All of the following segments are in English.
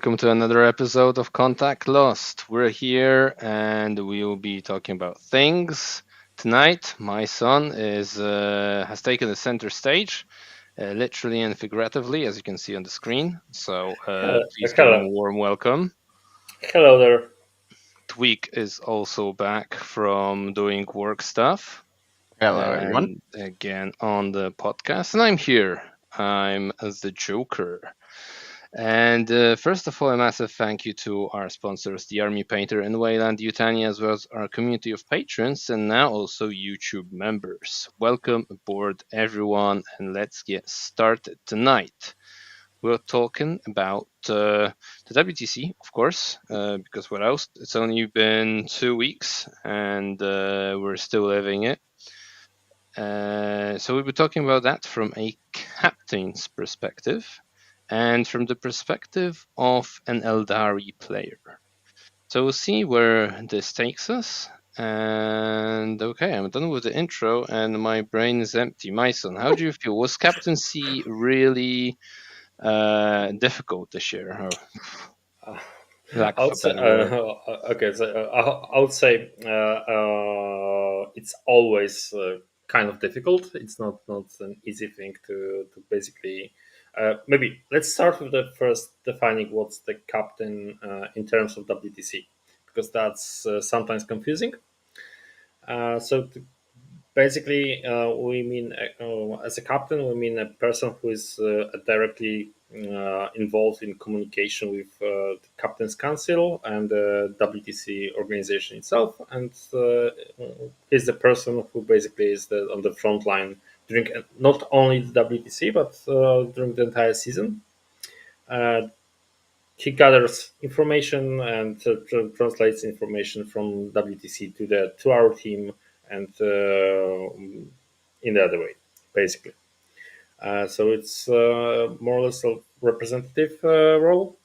welcome to another episode of Contact Lost. We're here and we will be talking about things. Tonight, my son has taken the center stage, literally and figuratively, as you can see on the screen. So please give him a Hello. warm welcome. Hello there. Tweak is also back from doing work stuff. Hello, everyone. And again on the podcast, and I'm here. I'm the Joker. And first of all, a massive thank you to our sponsors, the Army Painter and Weyland-Yutani, as well as our community of patrons, and now also YouTube members. Welcome aboard, everyone, and let's get started tonight. We're talking about the WTC, of course, because what else? It's only been 2 weeks, and we're still living it. So we'll be talking about that from a captain's perspective and from the perspective of an Aeldari player. So we'll see where this takes us. And okay, I'm done with the intro and my brain is empty. Majson, how do you feel? Was captaincy really difficult this year? Or lack I of would a say, better word. okay, so I would say it's always kind of difficult. It's not an easy thing to basically. Maybe let's start with the first defining what's the captain in terms of WTC, because that's sometimes confusing. Basically, we mean as a captain, we mean a person who is directly involved in communication with the captain's council and the WTC organization itself, and is the person who basically is on the front line during not only the WTC but during the entire season. Uh, he gathers information and translates information from WTC to our team and in the other way, basically. So it's more or less a representative role.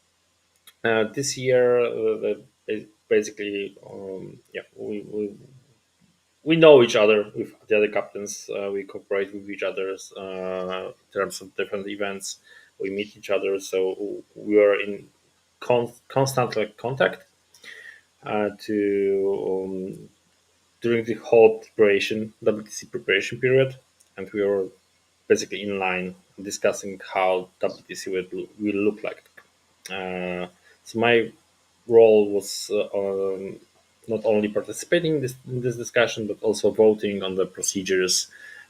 This year, basically, yeah, we know each other with the other captains. We cooperate with each other in terms of different events. We meet each other, so we are in constant contact to during the whole preparation WTC preparation period, and we are basically in line discussing how WTC will look like. So my role was not only participating in this discussion, but also voting on the procedures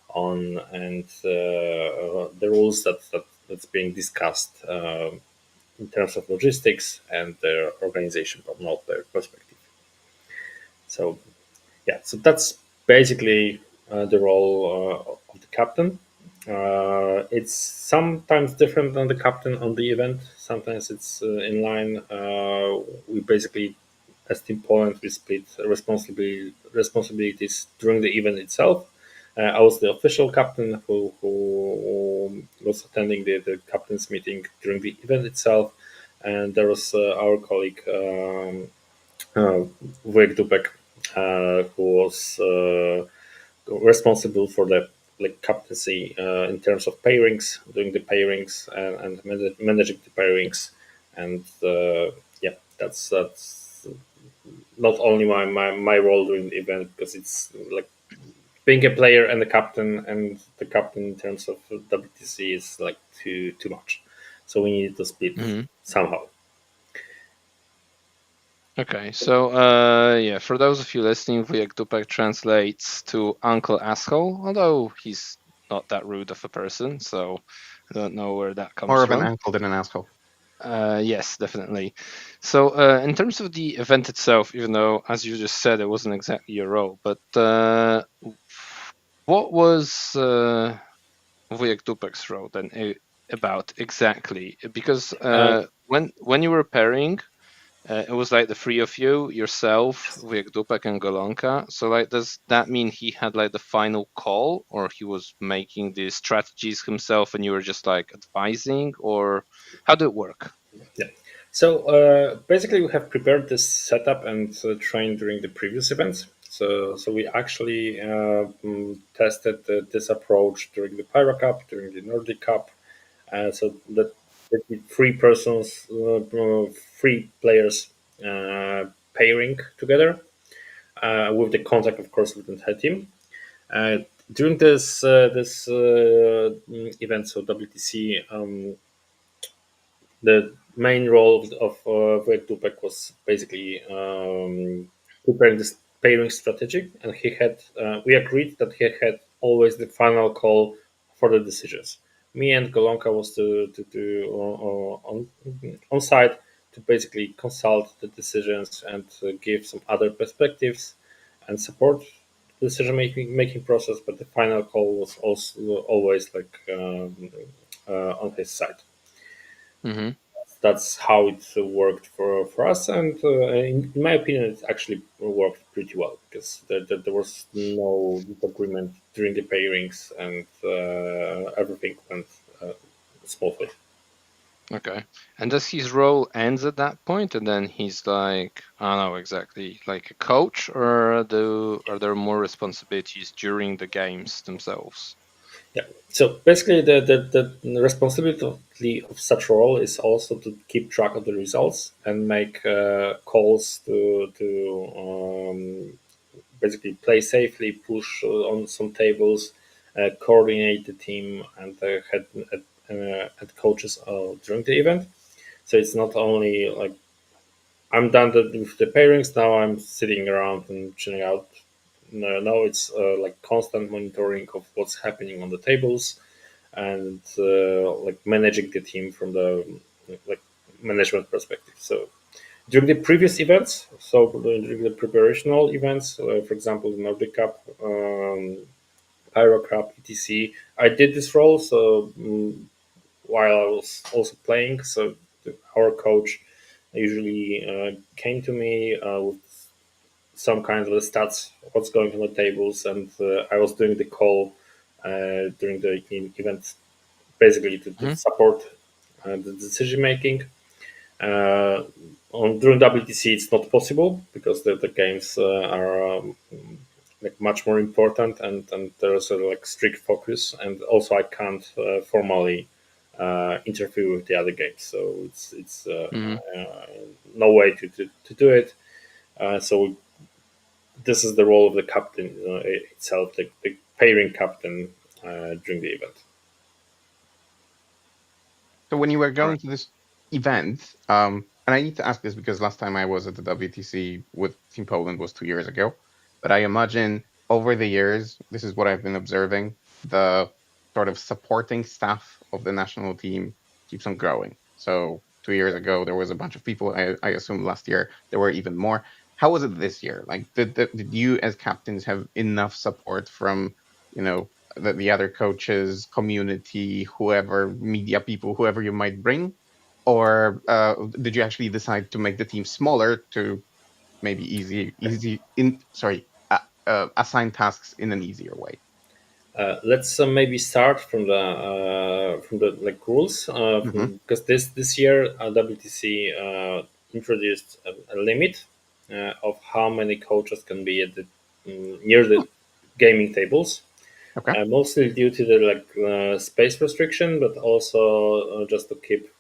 on and the rules that's being discussed in terms of logistics and their organization from all their perspective. So yeah, so that's basically the role of the captain. It's sometimes different than the captain on the event. Sometimes it's in line. We basically, as Team Poland, we split responsibilities during the event itself. I was the official captain who was attending the captain's meeting during the event itself, and there was our colleague Wojtek, who was responsible for the captaincy in terms of pairings, doing the pairings and managing the pairings, and yeah, that's not only my role during the event, because it's like being a player and the captain in terms of WTC is like too much, so we need to split somehow. Okay, so yeah, for those of you listening, Wujek Dupek translates to Uncle Asshole, although he's not that rude of a person, so I don't know where that comes More of from. an uncle than an asshole. Yes, definitely. So in terms of the event itself, even though, as you just said, it wasn't exactly your role, but what was Wujek Dupek's role then about exactly? Because when you were pairing, it was like the three of you, yourself, Wujek Dupek and Golonka. So like, does that mean he had like the final call, or he was making the strategies himself and you were just like advising, or how did it work? Yeah. So basically, we have prepared this setup and trained during the previous events. So we actually tested this approach during the Pyro Cup, during the Nordic Cup. So that three persons, three players pairing together with the contact, of course, with the entire team. During this event, so WTC, the main role of Wojtek Dupek was basically preparing this pairing strategy, and he had we agreed that he had always the final call for the decisions. Me and Golonka was to on site to basically consult the decisions and give some other perspectives and support the decision making process. But the final call was also always like on his side. Mm-hmm. That's how it worked for us, and in my opinion, it actually worked pretty well because there was no disagreement during the pairings, and everything went smoothly. Okay. And does his role ends at that point, and then he's like, I don't know exactly, like a coach, or are there more responsibilities during the games themselves? Yeah. So basically, the responsibility of such role is also to keep track of the results and make calls to basically play safely, push on some tables, coordinate the team and head coaches during the event. So it's not only like I'm done with the pairings now. I'm sitting around and chilling out. No, now it's like constant monitoring of what's happening on the tables and like managing the team from the like management perspective. So during the previous events, so during the preparational events, for example, the Nordic Cup, Pyro Cup, etc., I did this role. So while I was also playing, so our coach usually came to me with some kinds of the stats, what's going on the tables, and I was doing the call during the event, basically to Mm-hmm. support the decision making. Uh, during WTC, it's not possible because the games are like much more important, and there's a like strict focus, and also I can't formally interfere with the other games, so it's Mm-hmm. no way to do it. So this is the role of the captain itself, the pairing captain during the event. So when you were All going right. to this event, and I need to ask this because last time I was at the WTC with Team Poland was 2 years ago, but I imagine over the years, this is what I've been observing, the sort of supporting staff of the national team keeps on growing. So 2 years ago, there was a bunch of people. I assume last year there were even more. How was it this year? Like, did you as captains have enough support from, you know, the other coaches, community, whoever, media people, whoever you might bring? Or did you actually decide to make the team smaller to maybe assign tasks in an easier way? Let's maybe start from the like rules Mm-hmm. because this year WTC introduced a limit of how many coaches can be at the near the gaming tables. Okay. Mostly due to the like space restriction, but also just to keep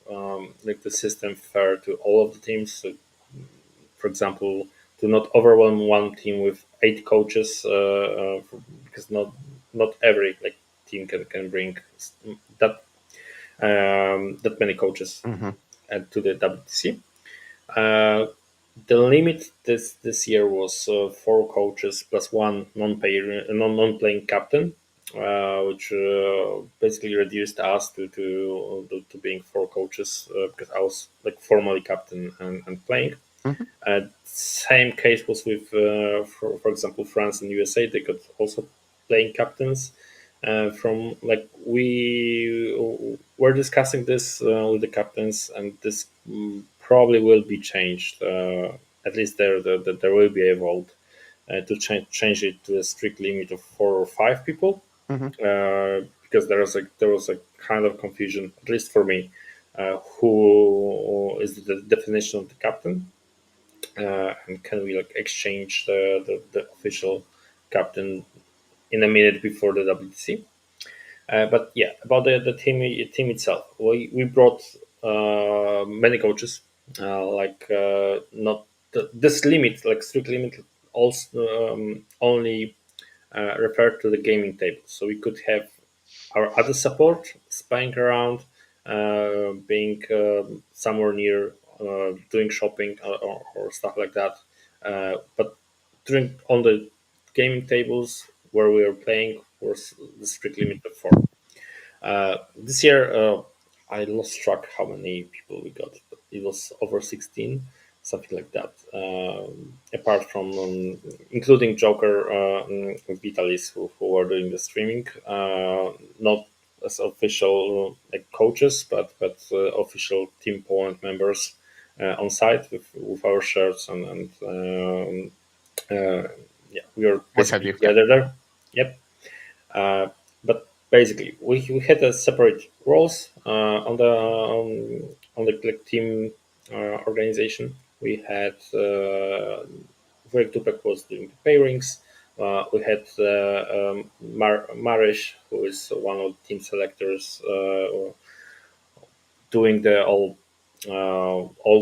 like the system fair to all of the teams. So, for example, to not overwhelm one team with 8 coaches, because not every like team can bring that that many coaches Mm-hmm. to the WTC. Uh, the limit this year was 4 coaches plus one non-playing captain, which basically reduced us to being 4 coaches because I was like formally captain and playing. Mm-hmm. Same case was with, for example, France and USA. They got also playing captains. From like we were discussing this with the captains, and this probably will be changed. At least there will be evolved to change it to a strict limit of 4 or 5 people, Mm-hmm. because there was a kind of confusion, at least for me, who is the definition of the captain, and can we like exchange the official captain in a minute before the WTC. But yeah, about the team itself, we brought many coaches, not this limit, like strict limit, also only referred to the gaming table. So we could have our other support spying around, being somewhere near, doing shopping or stuff like that. But during on the gaming tables where we were playing was the strict limit of four. This year, I lost track how many people we got, but it was over 16, something like that. Apart from, including Joker, Vitalis, who were doing the streaming, not as official like coaches, but official Team Poland members on site with our shirts and yeah, we are What have basically you? Yeah. together there. Yep. But basically, we had a separate roles on the like, team organization. We had Greg Dupek was doing the pairings. We had Marish, who is one of the team selectors, doing the all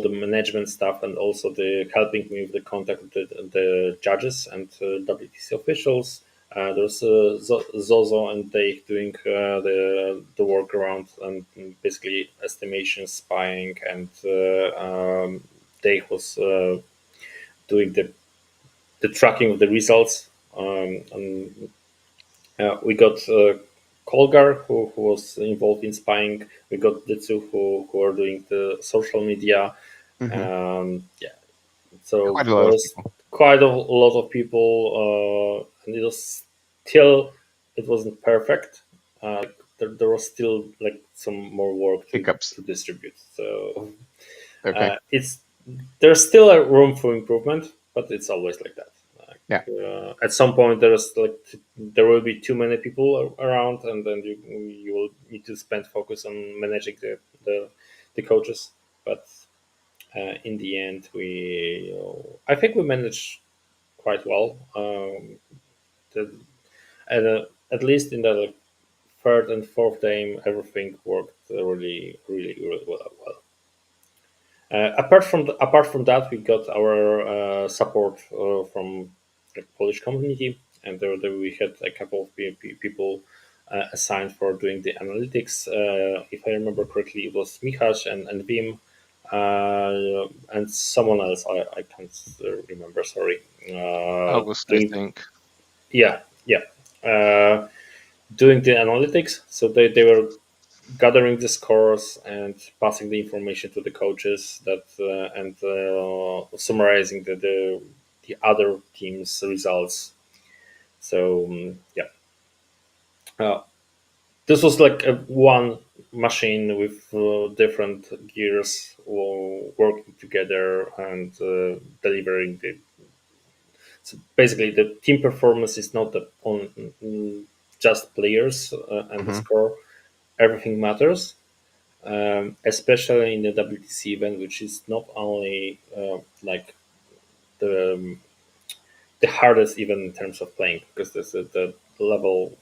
the management stuff and also the helping me with the contact with the judges and WTC officials. There's Zozo and Dave doing the work around and basically estimation, spying, and Dave was doing the tracking of the results. And we got Kolgar, who was involved in spying. We got the two who are doing the social media. Hmm. Yeah, so Quite a lot there of was people. quite a lot of people, and it was still it wasn't perfect. There was still like some more work Hiccups. to distribute. So Okay. it's there's still a room for improvement, but it's always like that. Yeah. At some point, there will be too many people around, and then you will need to spend focus on managing the coaches. But in the end, I think we managed quite well. The, at least in the like, third and fourth game, everything worked really well. Apart from that, we got our support from the Polish community, and there we had a couple of people assigned for doing the analytics. If I remember correctly, it was Michał and Vim, and someone else. I can't remember. Sorry. August, I Doing think. yeah yeah. Doing the analytics, so they were gathering the scores and passing the information to the coaches that and summarizing the other team's results. So yeah, uh, this was like a one machine with different gears working together and delivering the. So basically, the team performance is not on just players and the Hmm. score. Everything matters, especially in the WTC event, which is not only like the the hardest even in terms of playing, because the level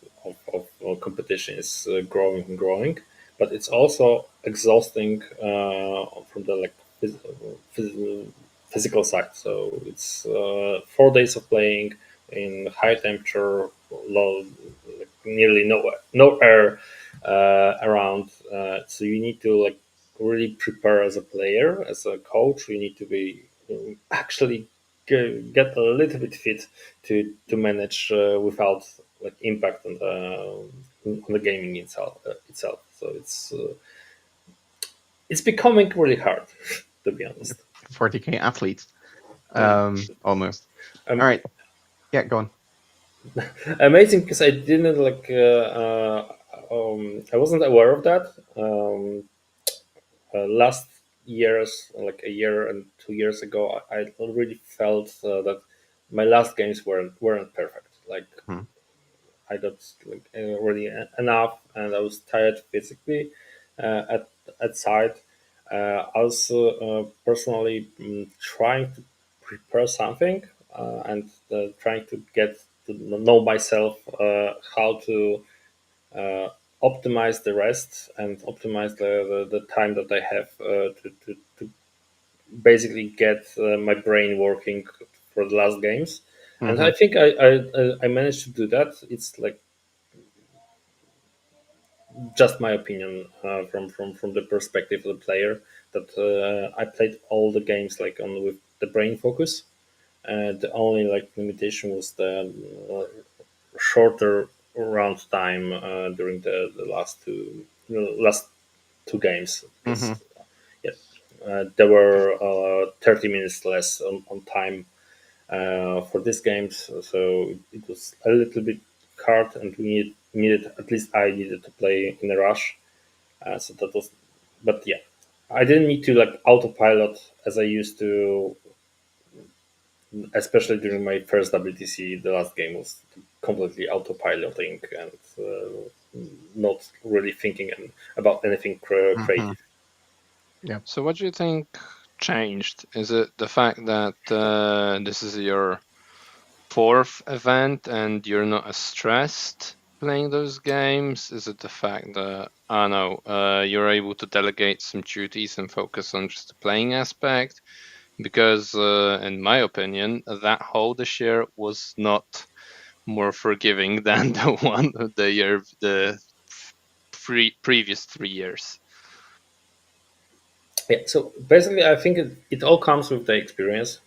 of competition is growing and growing, but it's also exhausting from the like physical side. So it's 4 days of playing in high temperature, low, like nearly no air around. So you need to like really prepare as a player, as a coach. You need to be actually get a little bit fit to manage without like impact on the gaming itself. So it's becoming really hard to be honest. 40K athletes. Yeah. Almost. All Um, right. Yeah, go on. Amazing because I didn't like I wasn't aware of that. Last years, like a year and 2 years ago, I already felt that my last games weren't perfect. Like Hmm. I got like already enough, and I was tired physically at side. I was personally trying to prepare something and trying to get to know myself how to uh, optimize the rest and optimize the time that I have to basically get my brain working for the last games. And I Mm-hmm. think I managed to do that. It's like just my opinion from the perspective of the player that I played all the games like on with the brain focus. The only like limitation was the shorter round time during the last two games Mm-hmm. because yeah, there were 30 minutes less on time for these games, so it was a little bit hard, and we needed at least I needed to play in a rush. So that was, but yeah, I didn't need to like autopilot as I used to, especially during my first WTC. The last game was completely autopiloting and not really thinking about anything Mm-hmm. creative. Yeah. So what do you think changed? Is it the fact that this is your fourth event and you're not as stressed playing those games? Is it the fact that I don't know you're able to delegate some duties and focus on just the playing aspect? Because in my opinion, that whole this year was not more forgiving than the one the previous 3 years. Yeah, so basically, I think it all comes with the experience.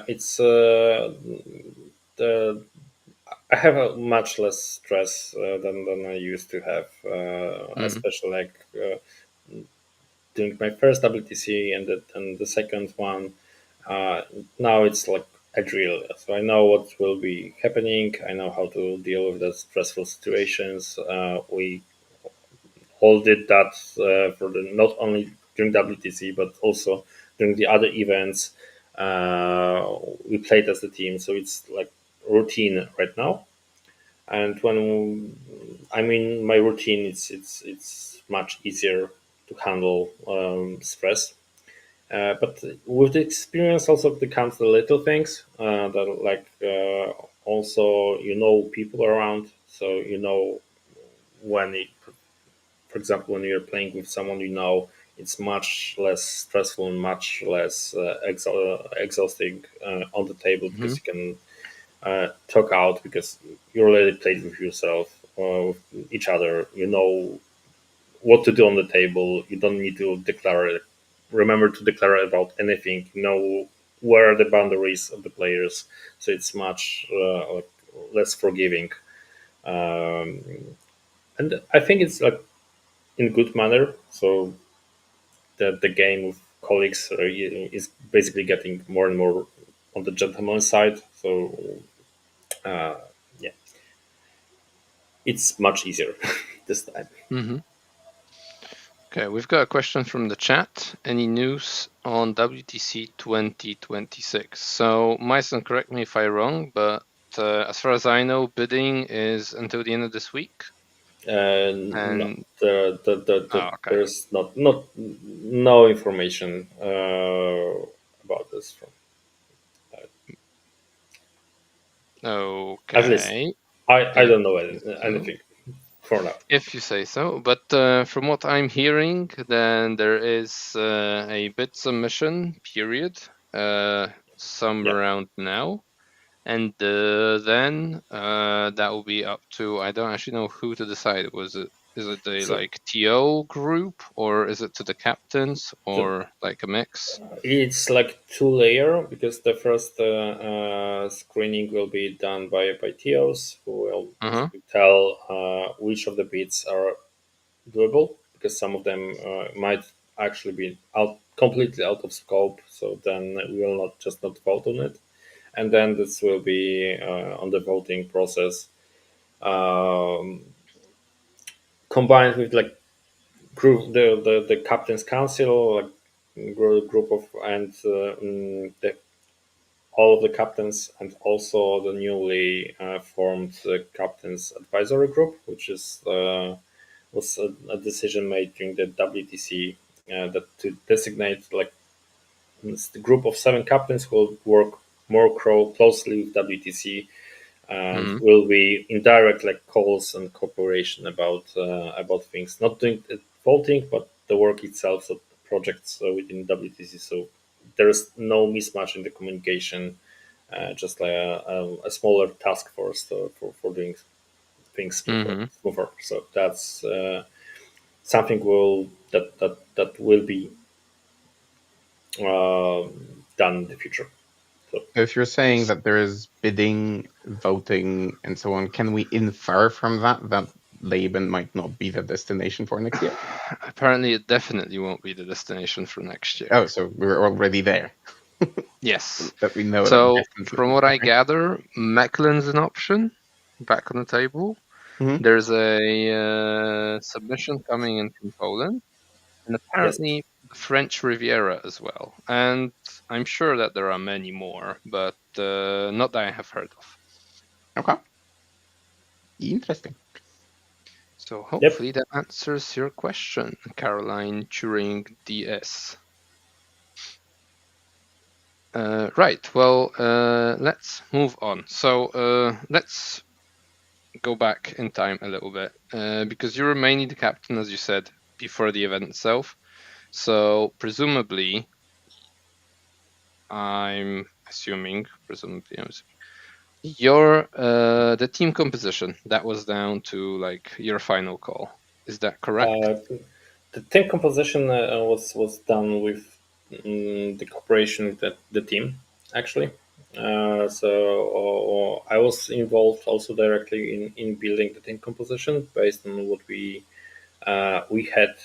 It's the I have a much less stress than I used to have, Mm. especially like doing my first WTC and the second one. Uh, Now it's like a drill, so I know what will be happening. I know how to deal with the stressful situations. We all did that for the not only during WTC but also during the other events. We played as a team, so it's like routine right now. And when I'm in my routine, it's much easier to handle stress. But with the experience, also becomes the little things that like also people around, so when it, for example, when you're playing with someone it's much less stressful and much less exhausting on the table because Hmm. you can talk out because you already played with yourself, with each other. You know what to do on the table. You don't need to declare. Remember to declare about anything. You know where are the boundaries of the players, so it's much like less forgiving. Um, and I think it's like in good manner. So the game with colleagues is basically getting more and more on the gentleman side. So uh, yeah, it's much easier this time. Hmm. Okay, we've got a question from the chat. Any news on WTC 2026? So, Majson, correct me if I'm wrong, but as far as I know, bidding is until the end of this week. No, And okay, there's not no information about this from at least okay. I If don't know you say so. anything for now. If you say so, but from what I'm hearing, then there is a bid submission period, some Yeah. around now, and then that will be up to I don't actually know who to decide. Is it the So like TO group or is it to the captains the, or like a mix? it's like two-layer because the first screening will be done by TOs who will Uh huh. basically tell which of the bids are doable because some of them might actually be completely out of scope. So then we will not vote on it, and then this will be on the voting process um, combined with like the captain's council, like group of and all of the captains, and also the newly formed captains advisory group, which is was a decision made during the WTC that to designate like the group of seven captains who will work more closely with WTC and Mhm. will be indirect like calls and cooperation about things, not doing the voting, but the work itself, so projects within WTC. So there is no mismatch in the communication, just like a smaller task force for doing things Mhm. smoother. So that's something that will be done in the future. So So if you're saying that there is bidding, voting, and so on, can we infer from that that Laban might not be the destination for next year? Apparently, it definitely won't be the destination for next year. Oh, so we're already there. Yes. That we know that So, definitely. from what I Okay. gather, Mecklen's an option back on the table. Hmm. There's a submission coming in from Poland, and yes, apparently the French Riviera as well. And I'm sure that there are many more, but not that I have heard of. Okay. Interesting. So yep. hopefully that answers your question, Caroline Turing DS. Right, well, let's move on. So let's go back in time a little bit, because you were mainly the captain, as you said, before the event itself. So presumably, I'm assuming, your the team composition that was down to like your final call. Is that correct? Uh, the team composition was done with the cooperation with the team actually. So I was involved also directly in building the team composition based on what we had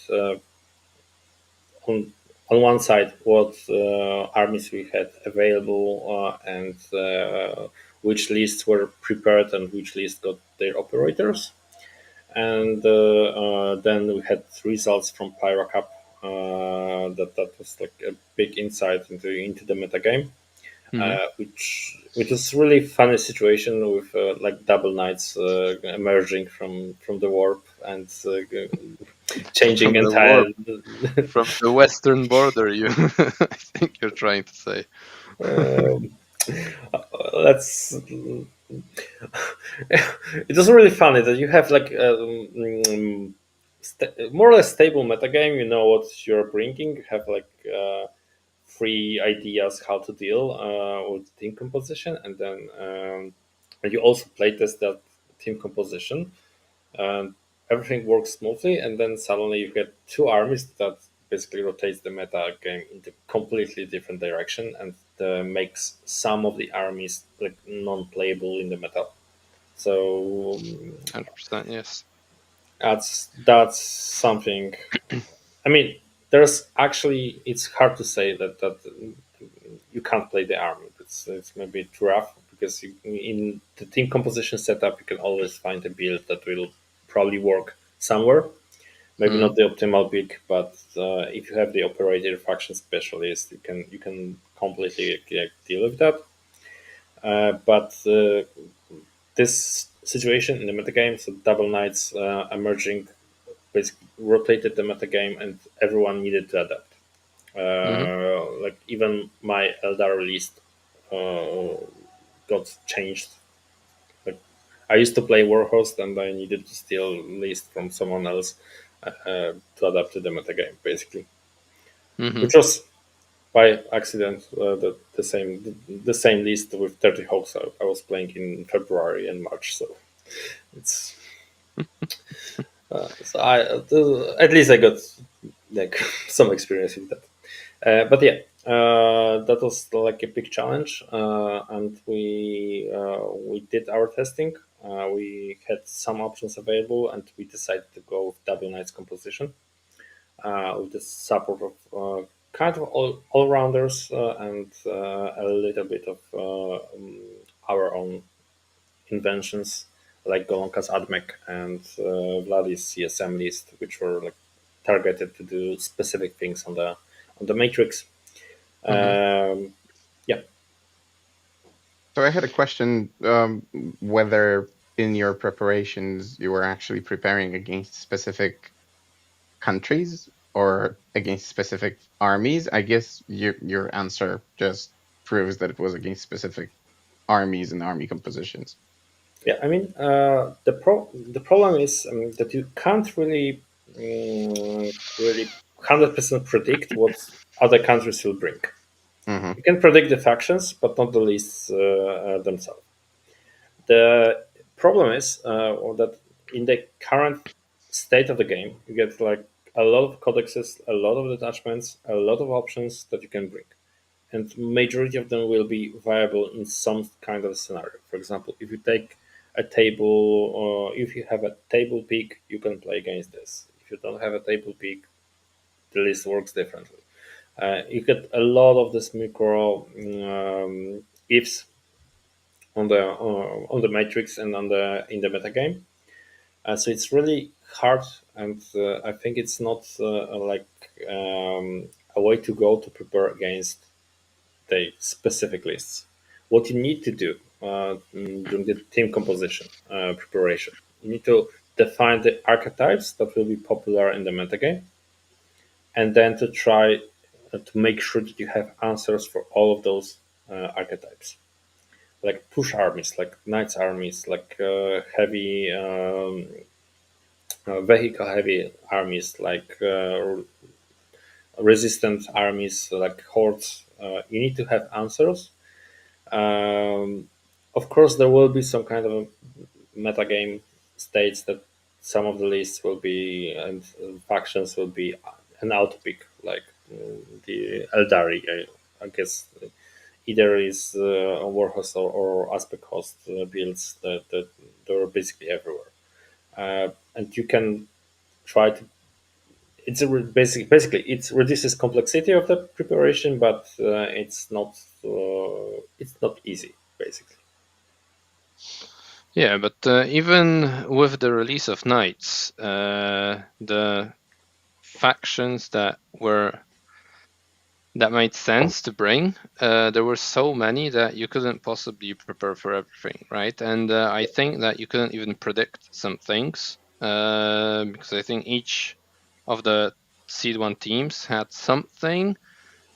on on one side what armies we had available and which lists were prepared and which lists got their operators. And then we had results from Pyro Cup. That was like a big insight into the metagame, Mm-hmm. which is really funny situation with like double knights emerging from the warp and changing From the entire. warp, from the western border, you, I think you're trying to say. um, that's it was really funny that you have like more or less stable metagame. You know what you're bringing. You have like three ideas how to deal with team composition, and then and you also playtest that team composition, and everything works smoothly. And then suddenly you get two armies that basically rotates the meta game into completely different direction and makes some of the armies like non-playable in the meta. So 100%, yes. that's something. I mean, there's actually it's hard to say that you can't play the army. It's maybe too rough because in the team composition setup you can always find a build that will probably work somewhere. Maybe Mm-hmm. not the optimal pick, but if you have the operator faction specialist, you can completely deal with that. But this situation in the metagame, so double knights emerging, basically rotated the metagame, and everyone needed to adapt. Mm-hmm. Like even my Eldar list uh, got changed. Like I used to play Warhost, and I needed to steal list from someone else to adapt to the metagame, basically, Mm-hmm. which was by accident the same list with 30 Hawks I was playing in February and March. So it's at least I got like some experience with that. But yeah, that was like a big challenge, and we did our testing. We had some options available, and we decided to go with double knights composition with the support of kind of all rounders and a little bit of our own inventions like Golonka's AdMech and Vladis CSM list, which were like targeted to do specific things on the matrix. Mm-hmm. Um, yeah, So I had a question, whether in your preparations you were actually preparing against specific countries or against specific armies. I guess your answer just proves that it was against specific armies and army compositions. Yeah, I mean, the problem is that you can't really 100% predict what other countries will bring. Hmm. You can predict the factions, but not the lists themselves. The problem is that in the current state of the game, you get like a lot of codexes, a lot of detachments, a lot of options that you can bring, and majority of them will be viable in some kind of scenario. For example, if you take a table, or if you have a table pick, you can play against this. If you don't have a table pick, the list works differently. You get a lot of this micro ifs on the matrix and on the in the metagame. So it's really hard, and I think it's not a way to go to prepare against the specific lists. What you need to do during the team composition preparation, you need to define the archetypes that will be popular in the metagame, and then to try to make sure that you have answers for all of those archetypes, like push armies, like knights armies, like heavy vehicle heavy armies, like resistant armies, like hordes. You need to have answers. Of course, there will be some kind of metagame states that some of the lists will be and factions will be an auto pick, like the Eldari. I guess either is Warhorse or Aspect Host builds that they're basically everywhere, and you can try to. Basically it reduces complexity of the preparation, but it's not easy basically. Yeah, but even with the release of Knights, the factions that made sense to bring, there were so many that you couldn't possibly prepare for everything, right? And I think that you couldn't even predict some things, because I think each of the Seed 1 teams had something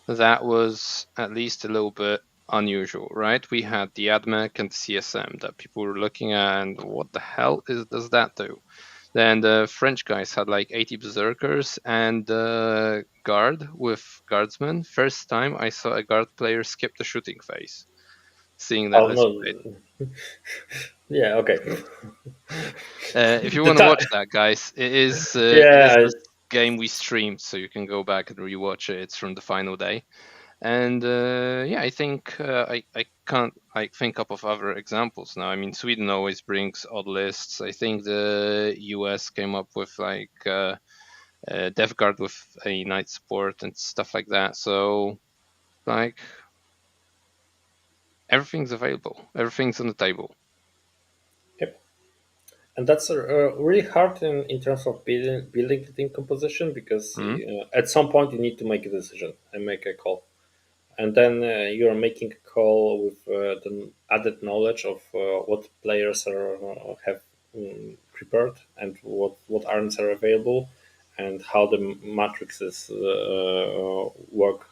that was at least a little bit unusual, right? We had the AdMech and the CSM that people were looking at, and what the hell does that do? Then the French guys had like 80 berserkers and guard with guardsmen. First time I saw a guard player skip the shooting phase. Seeing that Oh list played. no. Yeah, okay. If you The want to watch that, guys, it is yeah, this game we streamed, so you can go back and rewatch it. It's from the final day. And yeah, I think I can't think up of other examples now. I mean, Sweden always brings odd lists. I think the US came up with like Death Guard with a night support and stuff like that. So like everything's available, everything's on the table. yep. And that's really hard in terms of building the team composition, because Mm-hmm. at some point you need to make a decision and make a call, and then you're making a call with the added knowledge of what players have prepared, and what arms are available, and how the matrices work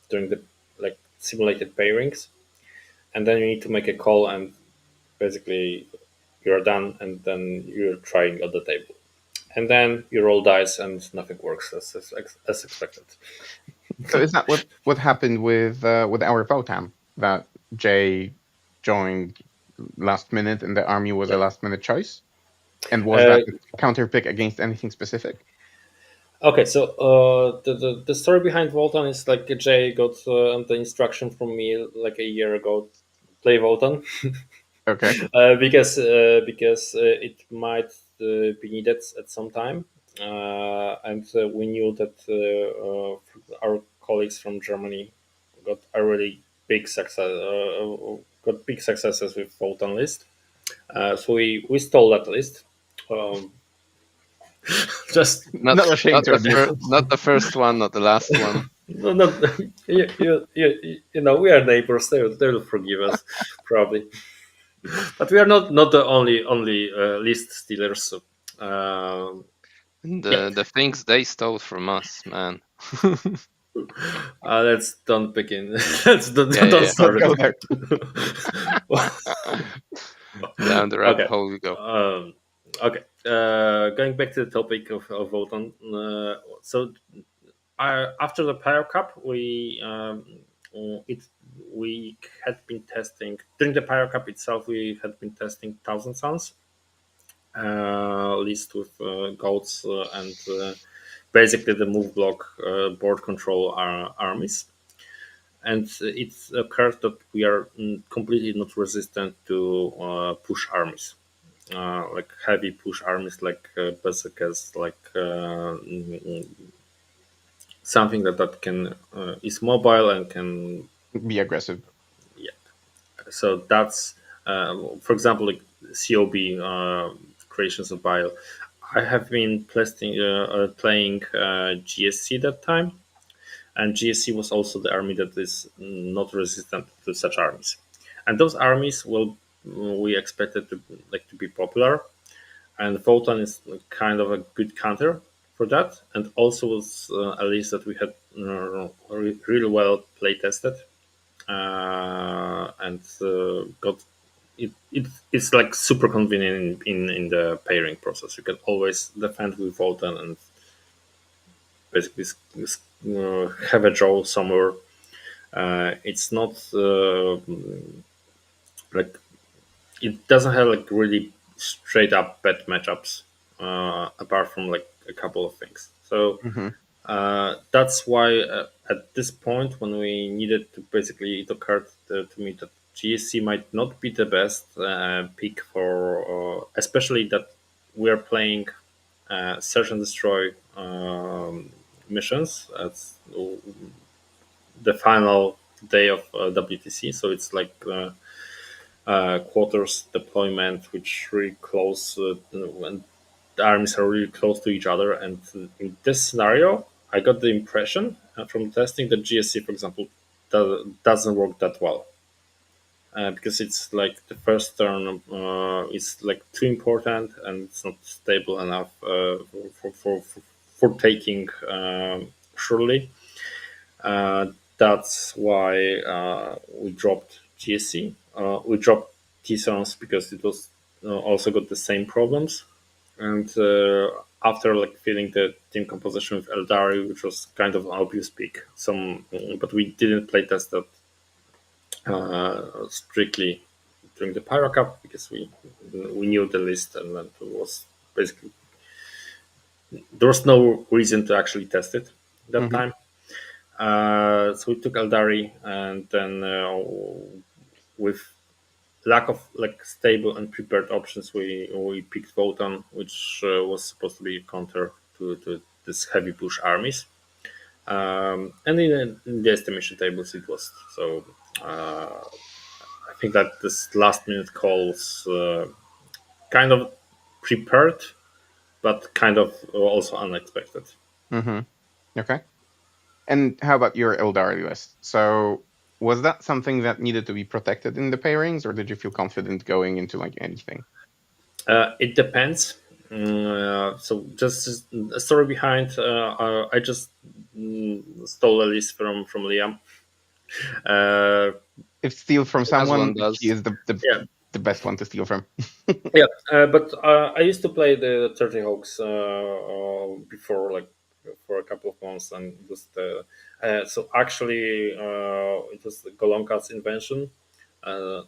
during the like simulated pairings, and then you need to make a call, and basically you're done, and then you're trying at the table, and then you roll dice and nothing works as expected. So is that what happened with our Votam, that Jay joined last minute and the army was a Yeah. last minute choice? And was Uh, that a counter pick against anything specific? Okay, so the story behind Voltan is like Jay got the instruction from me like a year ago, play Voltan, Okay. because it might be needed at some time, and we knew that our colleagues from Germany got a really big success, got big successes with Voltan list, so we stole that list. Um, just Not Not ashamed to admit. not the first one, not the last one. no, not you know, we are neighbors. They'll forgive us probably, but we are not the only list stealers. So, And yeah, the things they stole from us, man. let's don't begin. Let's don't, Yeah, don't yeah, start Don't go it. there. Down the rabbit Okay. hole we go. Okay. Going back to the topic of Voton. So after the Power Cup, it we had been testing during the Power Cup itself. We had been testing Thousand Suns list with goats and basically the move block board control armies. And it's occurred that we are completely not resistant to push armies, like heavy push armies, like bazookas, like something that can is mobile and can, Be aggressive. yeah. So that's for example, like COB, creations of bile. I have been playing GSC that time, and GSC was also the army that is not resistant to such armies. And those armies will we expected to be popular, and Photon is kind of a good counter for that, and also was a list that we had really well play tested, and got it's like super convenient in the pairing process. You can always defend with Photon and basically have a draw somewhere. It's not like it doesn't have like really straight up bad matchups, apart from like a couple of things. So Hmm. that's why at this point, when we needed to basically, it occurred to me that GSC might not be the best pick for, especially that we are playing search and destroy missions. That's the final day of WTC, so it's like quarters deployment, which really close when the armies are really close to each other. And in this scenario, I got the impression from testing that GSC, for example, doesn't work that well. Because it's like the first turn is like too important and it's not stable enough for taking surely. That's why we dropped GSC. We dropped T-Sons because it was also got the same problems. And after like feeling the team composition with Aeldari, which was kind of an obvious pick, but we didn't play test that strictly during the Pyro Cup because we knew the list, and then it was basically there was no reason to actually test it that Hmm. time. So we took Aeldari, and then with lack of like stable and prepared options, we picked Votan, which was supposed to be a counter to this heavy push armies. And in the estimation tables, it was so. I think that this last minute call was kind of prepared, but kind of also unexpected. Hmm. Okay. And how about your Eldari list? So was that something that needed to be protected in the pairings, or did you feel confident going into like anything? It depends. So just a story behind. I just stole a list from Liam. Uh, If steal from As someone, one he does. is yeah, the best one to steal from. yeah. But I used to play the 30 Hawks before, like for a couple of months, and just so actually it was Golonka's invention. Uh,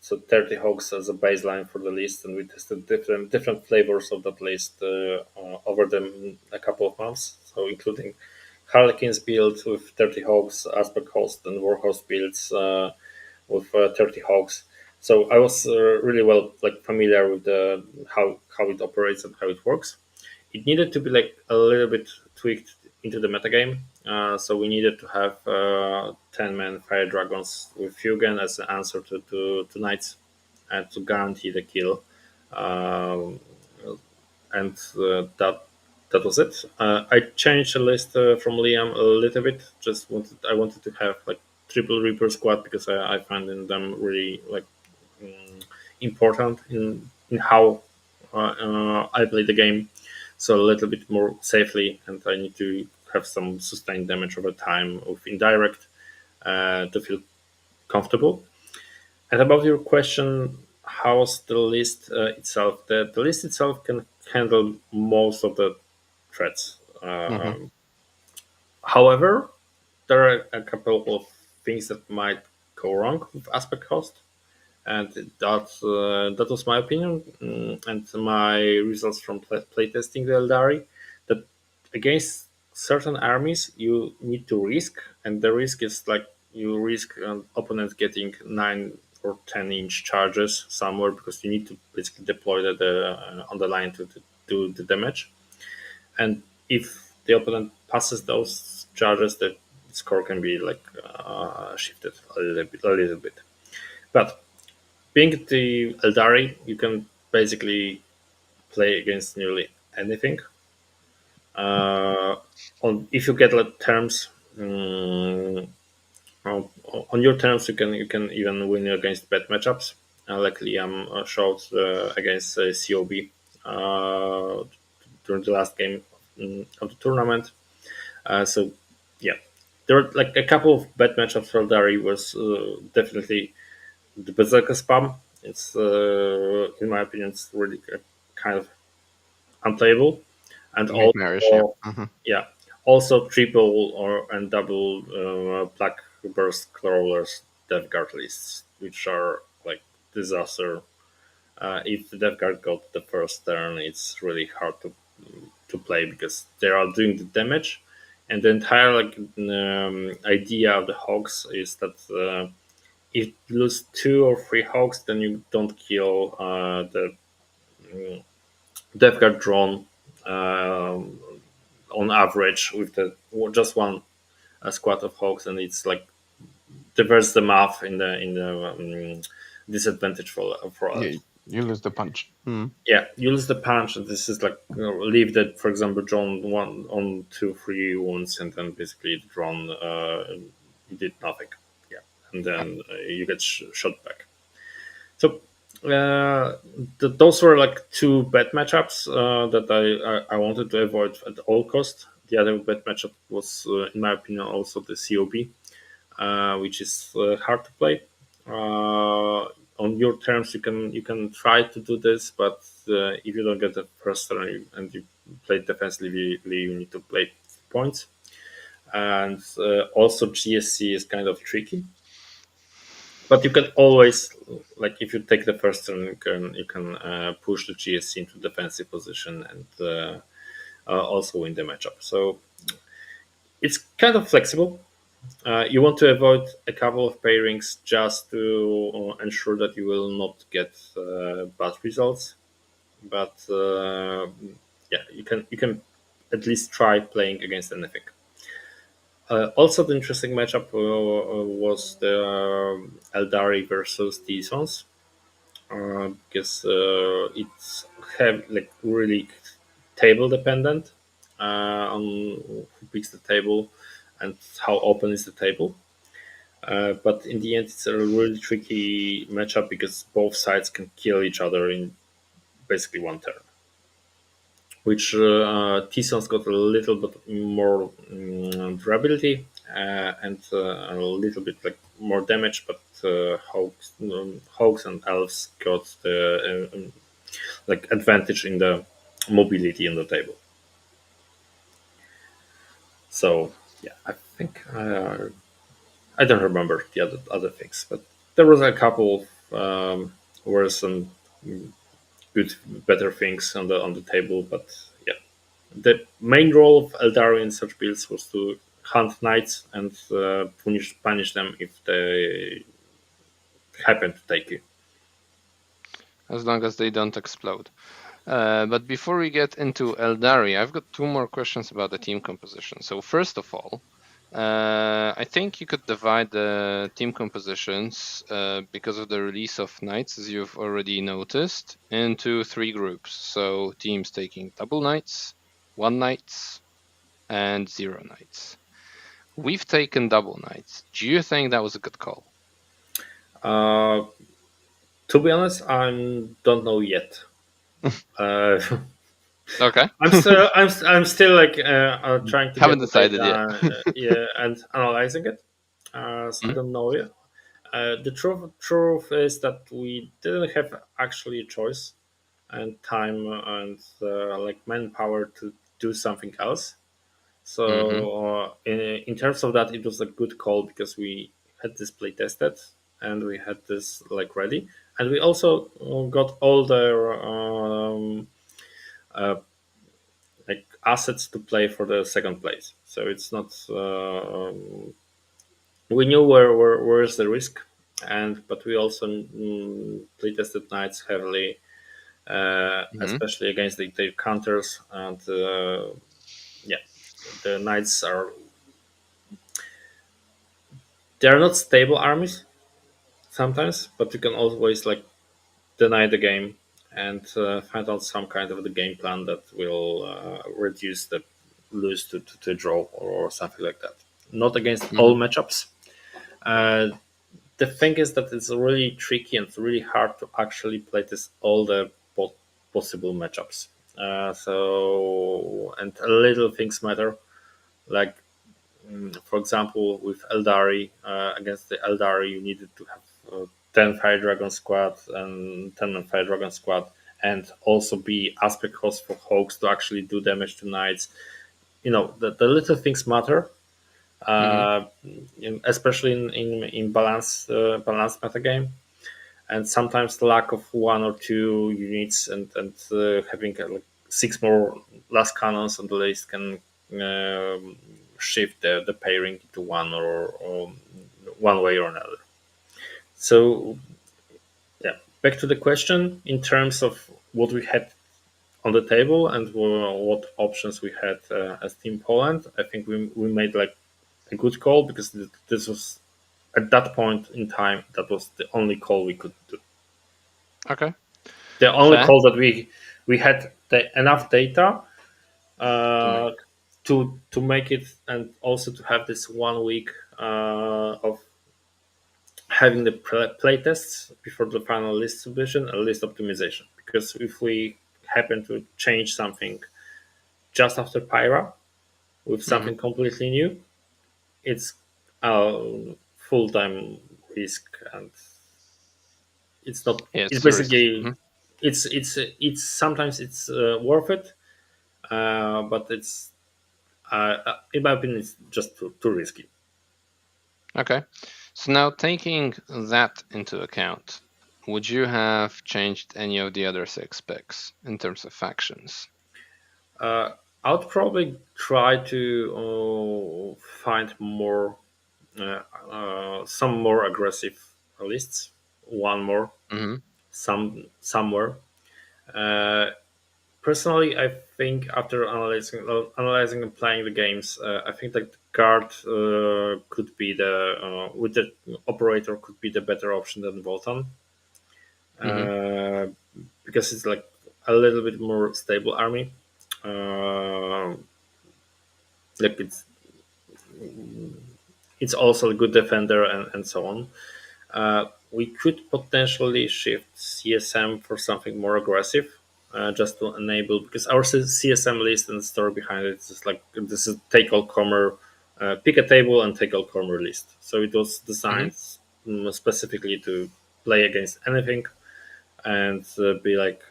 so 30 Hawks as a baseline for the list, and we tested different flavors of that list over them a couple of months. So including Harlequin's build with 30 Hawks, Aspect Host, and Warhost builds with 30 Hawks. So I was really well like familiar with the how it operates and how it works. It needed to be like a little bit tweaked into the metagame. So we needed to have 10-man fire dragons with Fugen as an answer to knights and to guarantee the kill. Um, and that was it. I changed the list from Liam a little bit. I wanted to have like triple Reaper squad because I find them really like important in how I play the game. So a little bit more safely, and I need to have some sustained damage over time with indirect to feel comfortable. And about your question, how's the list itself? The list itself can handle most of the threats. Hmm. However, there are a couple of things that might go wrong with aspect host, and that was my opinion and my results from playtesting the Eldari. That against certain armies you need to risk, and the risk is like you risk an opponent getting 9 or 10 inch charges somewhere because you need to basically deploy on the line to do the damage. And if the opponent passes those charges, the score can be like shifted a little bit. But being the Eldari, you can basically play against nearly anything. Uh, if you get like terms on, on your terms, you can even win against bad matchups. Like Liam showed against COB during the last game of the tournament. So yeah, there were like a couple of bad matchups for Eldari. Was definitely the Berserker spam. It's in my opinion, it's really kind of unplayable, and Nightmarish, yeah. also Hmm. yeah, also triple or and double black burst crawlers death guard lists, which are like disaster. If the death guard got the first turn, it's really hard to play because they are doing the damage, and the entire like idea of the hogs is that if you lose 2 or 3 hogs, then you don't kill the death guard drone on average with the just one squad of hogs, and it's like diverse the math in the disadvantage for us. Yeah, you lose the punch. Mm. Yeah, you lose the punch, and this is like leave that, for example, drone one on 2 3 wounds, and then basically the drone did nothing. Yeah, and then you get shot back. So those were like 2 bad matchups that I wanted to avoid at all cost. The other bad matchup was, in my opinion, also the COB, which is hard to play. On your terms, you can try to do this, but if you don't get the first turn and you play defensively, you need to play points. And also GSC is kind of tricky, but you can always, like, if you take the first turn, you can push the GSC into defensive position and also win the matchup. So it's kind of flexible. You want to avoid a couple of pairings just to ensure that you will not get bad results. But yeah, you can at least try playing against anything. Also, the interesting matchup was the Eldari versus T-Sons, because it's have like really table dependent on who picks the table and how open is the table. But in the end, it's a really tricky matchup because both sides can kill each other in basically one turn. Which T-Sons got a little bit more durability and a little bit like more damage, but Hogs and Elves got the like advantage in the mobility on the table. So yeah, I think I don't remember the other things, but there was a couple were some good better things on the table, but yeah, the main role of Eldari in such builds was to hunt knights and punish them if they happen to take you. As long as they don't explode. But before we get into Eldari, I've got 2 more questions about the team composition. So first of all, I think you could divide the team compositions because of the release of knights, as you've already noticed, into 3 groups. So teams taking double knights, 1 knights, and 0 knights. We've taken double knights. Do you think that was a good call? To be honest, I don't know yet. Okay. I'm still like trying to Haven't get decided yet. yeah, and analyzing it. So I don't know yet. The truth is that we didn't have actually a choice and time and like manpower to do something else. Mm-hmm. So in terms of that, it was a good call because we had this play tested and we had this like ready, and we also got all the uh, like assets to play for the second place. So it's not we knew where is the risk, and but we also play tested knights heavily, Mm-hmm. especially against their counters, and yeah, the knights are they are not stable armies sometimes, but you can always like deny the game and find out some kind of the game plan that will reduce the lose to draw or something like that. Not against Mm-hmm. all matchups. Uh, the thing is that it's really tricky and it's really hard to actually play this all the possible matchups. So and a little things matter. Like for example, with Aeldari against the Aeldari, you needed to have 10 Fire Dragon squad and 10 Fire Dragon squad, and also be aspect host for Hawks to actually do damage to Knights. You know, the little things matter, Mm-hmm. uh, especially in balanced metagame. And sometimes the lack of one or two units and having like six more last cannons on the list can shift the pairing to or one way or another. So yeah, back to the question in terms of what we had on the table and what options we had as Team Poland. I think we made like a good call because this was at that point in time that was the only call we could do. Okay. The only Fair call that we had enough data to make. uh, to make it, and also to have this 1 week of having the play tests before the final list submission and list optimization. Because if we happen to change something just after Pyra with Mm-hmm. something completely new, it's a full time risk, and it's not. Yeah, It's it's a risk. basically Mm-hmm. it's sometimes it's worth it, but it's in my opinion it's just too risky. Okay. So now taking that into account, would you have changed any of the other six picks in terms of factions? Uh, I would probably try to find more, some more aggressive lists. One more, Mm-hmm. somewhere. Uh, Personally, I think after analyzing and playing the games, I think that guard could be the with the operator could be the better option than Voltan, Mm-hmm. uh, because it's like a little bit more stable army. Uh, like it's also a good defender and so on. We could potentially shift CSM for something more aggressive, just to enable, because our CSM list and the story behind it is like this is take all comer, pick a table and take all comer list. So it was Mm-hmm. designed specifically to play against anything and be like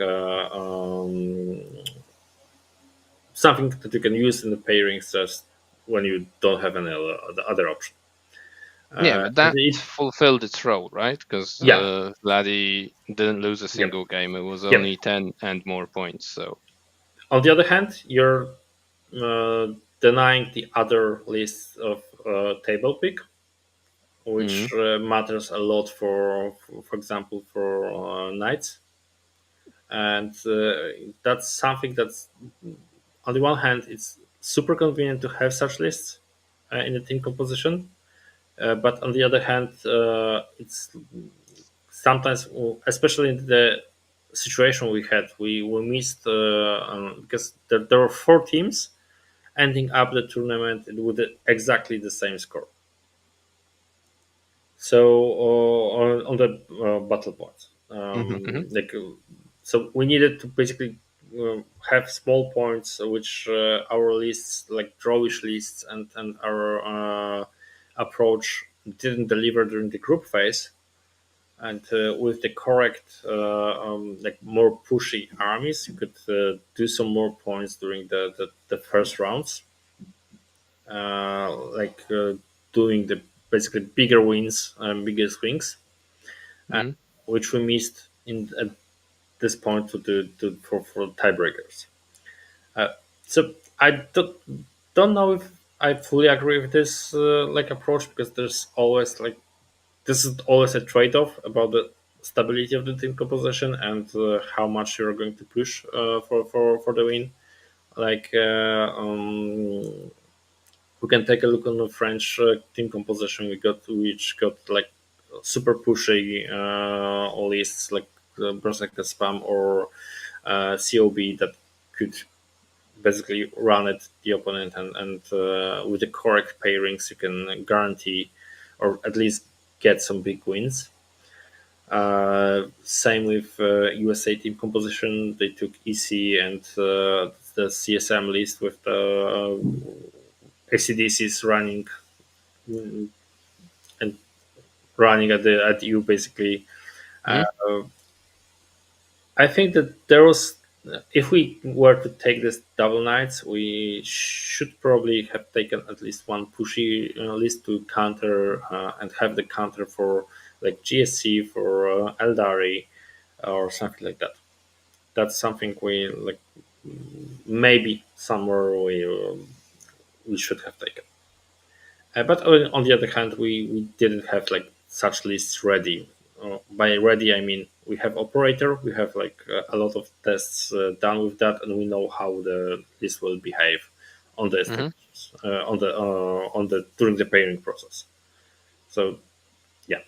something that you can use in the pairings just when you don't have any other option. Yeah, but that It, fulfilled its role, right? Because yeah, Vladdy didn't lose a yep, single game. It was yep. only 10 and more points. So. On the other hand, you're denying the other list of table pick, Mm-hmm. which matters a lot for example, for knights, and that's something that's on the one hand it's super convenient to have such lists in the team composition, but on the other hand, it's sometimes, especially in the situation we had, we missed because there were four teams ending up the tournament with exactly the same score. So on the battle points, Mm-hmm. so we needed to basically have small points, which our lists, like drawish lists, and our approach didn't deliver during the group phase, and with the correct like more pushy armies, you could do some more points during the first rounds, like doing the basically bigger wins and bigger swings, Hmm. which we missed in at this point for tiebreakers. Uh, so I don't know if I fully agree with this like approach, because there's always like this is always a trade-off about the stability of the team composition and how much you're going to push for the win. Like we can take a look on the French team composition we got, which got like super pushy lists like Berserker Spam or COB that could basically run at the opponent, and with the correct pairings you can guarantee or at least get some big wins. Same with USA team composition. They took EC and the CSM list with the ACDCs running and running at you basically. Hmm. I think that there was, if we were to take this double knights, we should probably have taken at least one pushy list to counter and have the counter for like GSC for Eldari or something like that. That's something we like maybe somewhere we should have taken. But on the other hand, we didn't have like such lists ready. By ready, I mean we have operator, we have like a lot of tests done with that, and we know how the list will behave on the Hmm. establishments, on the during the pairing process. So yeah,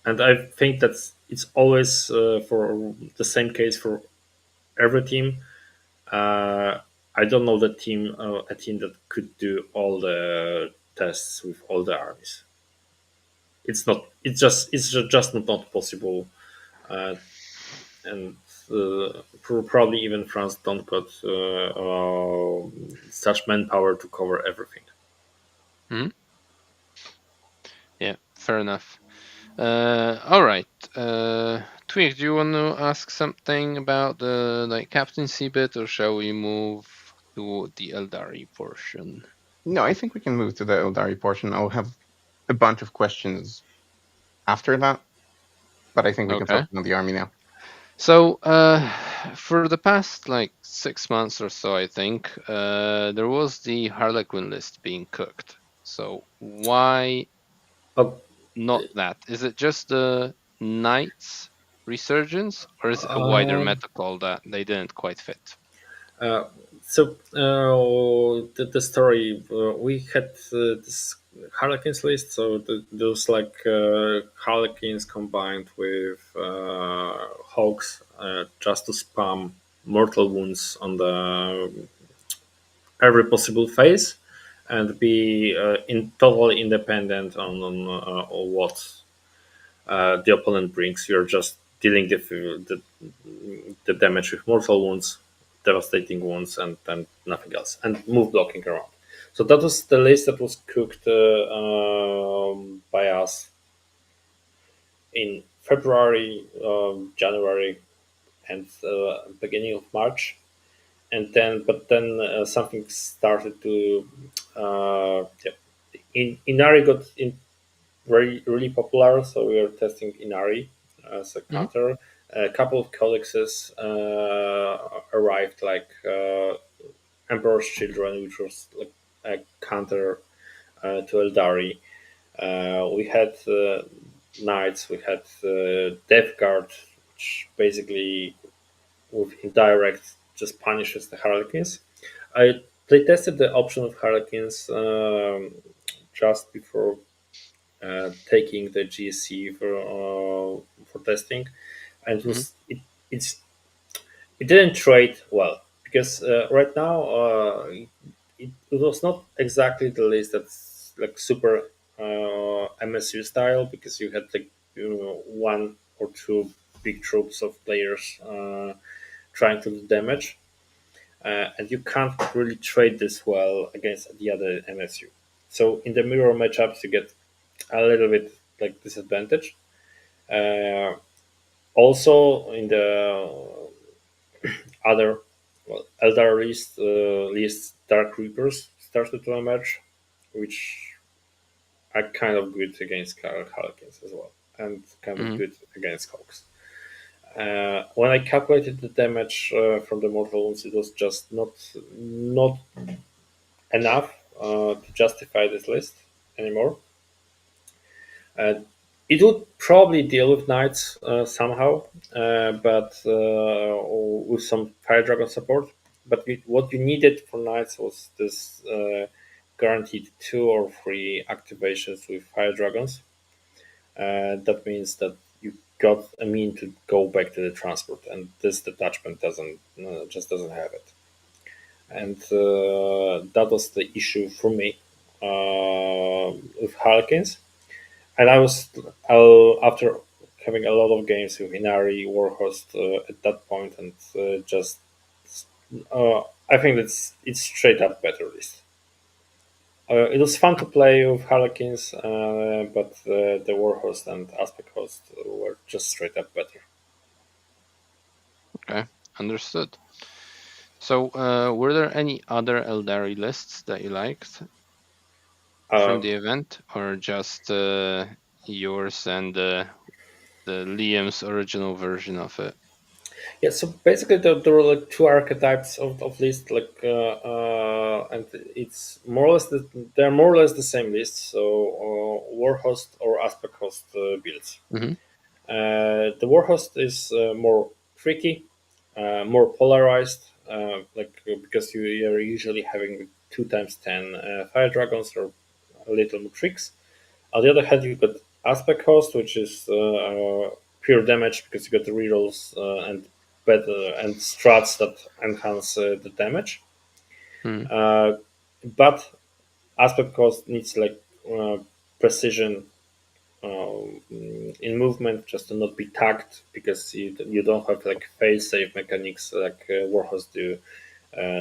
and I think that's it's always for the same case for every team. Uh, I don't know a team that could do all the tests with all the armies. It's not. It's just not possible, uh, and probably even France don't got such manpower to cover everything. Hmm. Yeah, fair enough. All right. Twig, do you want to ask something about the like captaincy bit, or shall we move to the Eldari portion? No, I think we can move to the Eldari portion. I'll have a bunch of questions after that, but I think we can Okay. focus on the army now. So, for the past like 6 months or so, I think there was the Harlequin list being cooked. So why Oh, not that? Is it just the Knights resurgence, or is it a wider um, meta call that they didn't quite fit? uh, the story we had this Harlequins list, so those like Harlequins combined with Hawks just to spam mortal wounds on the every possible phase and be in totally independent on what the opponent brings. You're just dealing the damage with mortal wounds, devastating wounds, and nothing else, and move blocking around. So that was the list that was cooked by us in February, January, and beginning of March. And then, but then something started to. Yeah. Inari got very really popular, so we are testing Inari as a Hmm. counter. A couple of codexes arrived, like Emperor's Children, which was like a counter to Eldari. We had Knights, we had Death Guard, which basically with indirect just punishes the Harlequins. I playtested the option of Harlequins just before taking the GSC for testing, and Hmm. it didn't trade well because right now it was not exactly the list that's like super MSU style, because you had like one or two big troops of players trying to do damage, and you can't really trade this well against the other MSU. So in the mirror matchups, you get a little bit like disadvantage. Uh, Also, in the other Eldar list, Dark Reapers started to emerge, which are kind of good against Harlequins as well, and kind of Mm-hmm. good against Hawks. When I calculated the damage from the mortal wounds, it was just not enough to justify this list anymore. Uh, it would probably deal with knights somehow, but with some fire dragon support. But what you needed for knights was this guaranteed 2 or 3 activations with fire dragons. That means that you got a mean to go back to the transport, and this detachment doesn't have it. And that was the issue for me with Harlequins. And after having a lot of games with Inari Warhost at that point, and just I think it's straight up better list. It was fun to play with Harlequins, but the Warhost and Aspect Host were just straight up better. Okay, understood. So, were there any other Eldari lists that you liked from Uh, the event, or just yours and the Liam's original version of it? Yeah, so basically there were like 2 archetypes of list, and it's more or less they're more or less the same list. So Warhost or Aspect Host builds. Mm-hmm. The Warhost is more tricky, more polarized, because you are usually having 2 times 10 fire dragons or a little more tricks. On the other hand, you've got Aspect Host, which is pure damage because you got the rerolls and better and strats that enhance the damage. Mm-hmm. Uh, but Aspect Host needs like precision in movement just to not be tagged because you don't have like fail safe mechanics like Warhost do.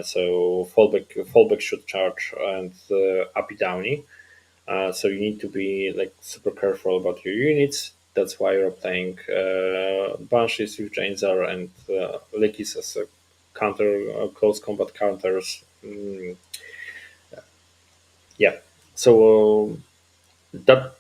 So fallback should charge and uppy downy. So you need to be like super careful about your units. That's why you're playing Banshees with Janzar and Lekis as a counter close combat counters. Yeah. So that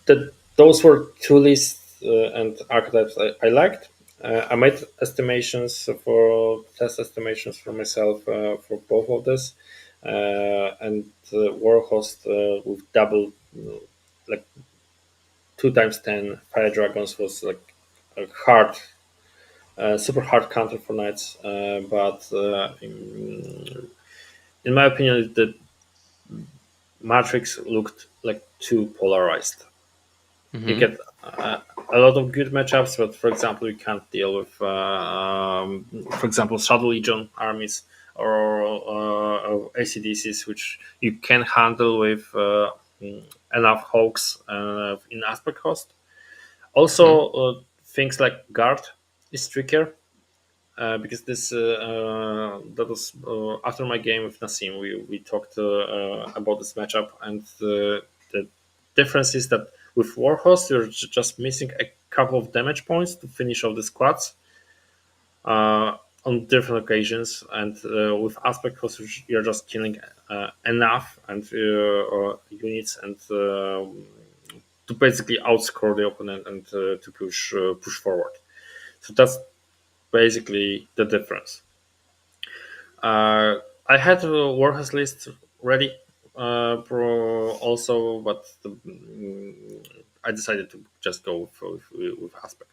those were 2 lists and archetypes I liked. I made estimations for test estimations for myself for both of this, and Warhost with double like 2 times 10 fire dragons was like a hard, super hard counter for knights. But in my opinion, the matrix looked like too polarized. You Mm-hmm. get a lot of good matchups, but for example, you can't deal with, for example, Shadow Legion armies or ACDCs, which you can handle with enough Hawks in Aspect Host. Mm-hmm. Also, things like Guard is trickier because this that was after my game with Nassim. We talked about this matchup, and the difference is that with Warhost you're just missing a couple of damage points to finish off the squads on different occasions, and with Aspect Host you're just killing enough and units and to basically outscore the opponent and to push forward. So that's basically the difference. I had a Warhouse list ready also, but I decided to just go with Aspect.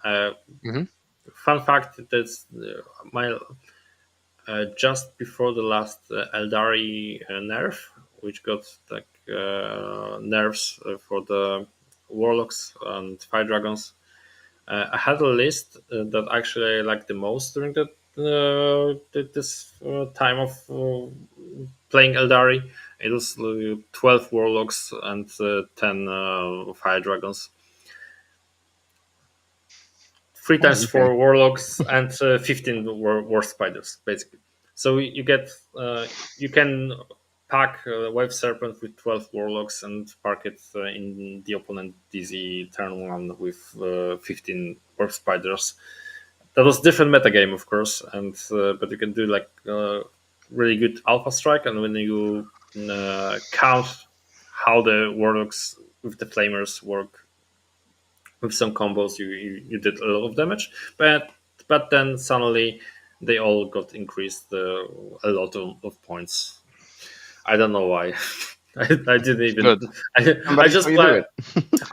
Uh, Mm-hmm. Fun fact that's my just before the last Aeldari nerf, which got like nerfs for the Warlocks and Fire Dragons. I had a list that actually I liked the most during this time of playing Eldari. It was 12 Warlocks and 10 Fire Dragons. 3 Oh, times okay. 4 Warlocks and 15 War Spiders, basically. So you get, you can pack Wave Serpent with 12 Warlocks and park it in the opponent DZ turn 1 with 15 Warp Spiders. That was different metagame, of course, and but you can do like really good Alpha Strike, and when you count how the Warlocks with the Flamers work with some combos, you did a lot of damage, but then suddenly they all got increased a lot of points. I don't know why. I didn't even. Good. I Somebody saw just you do play. it.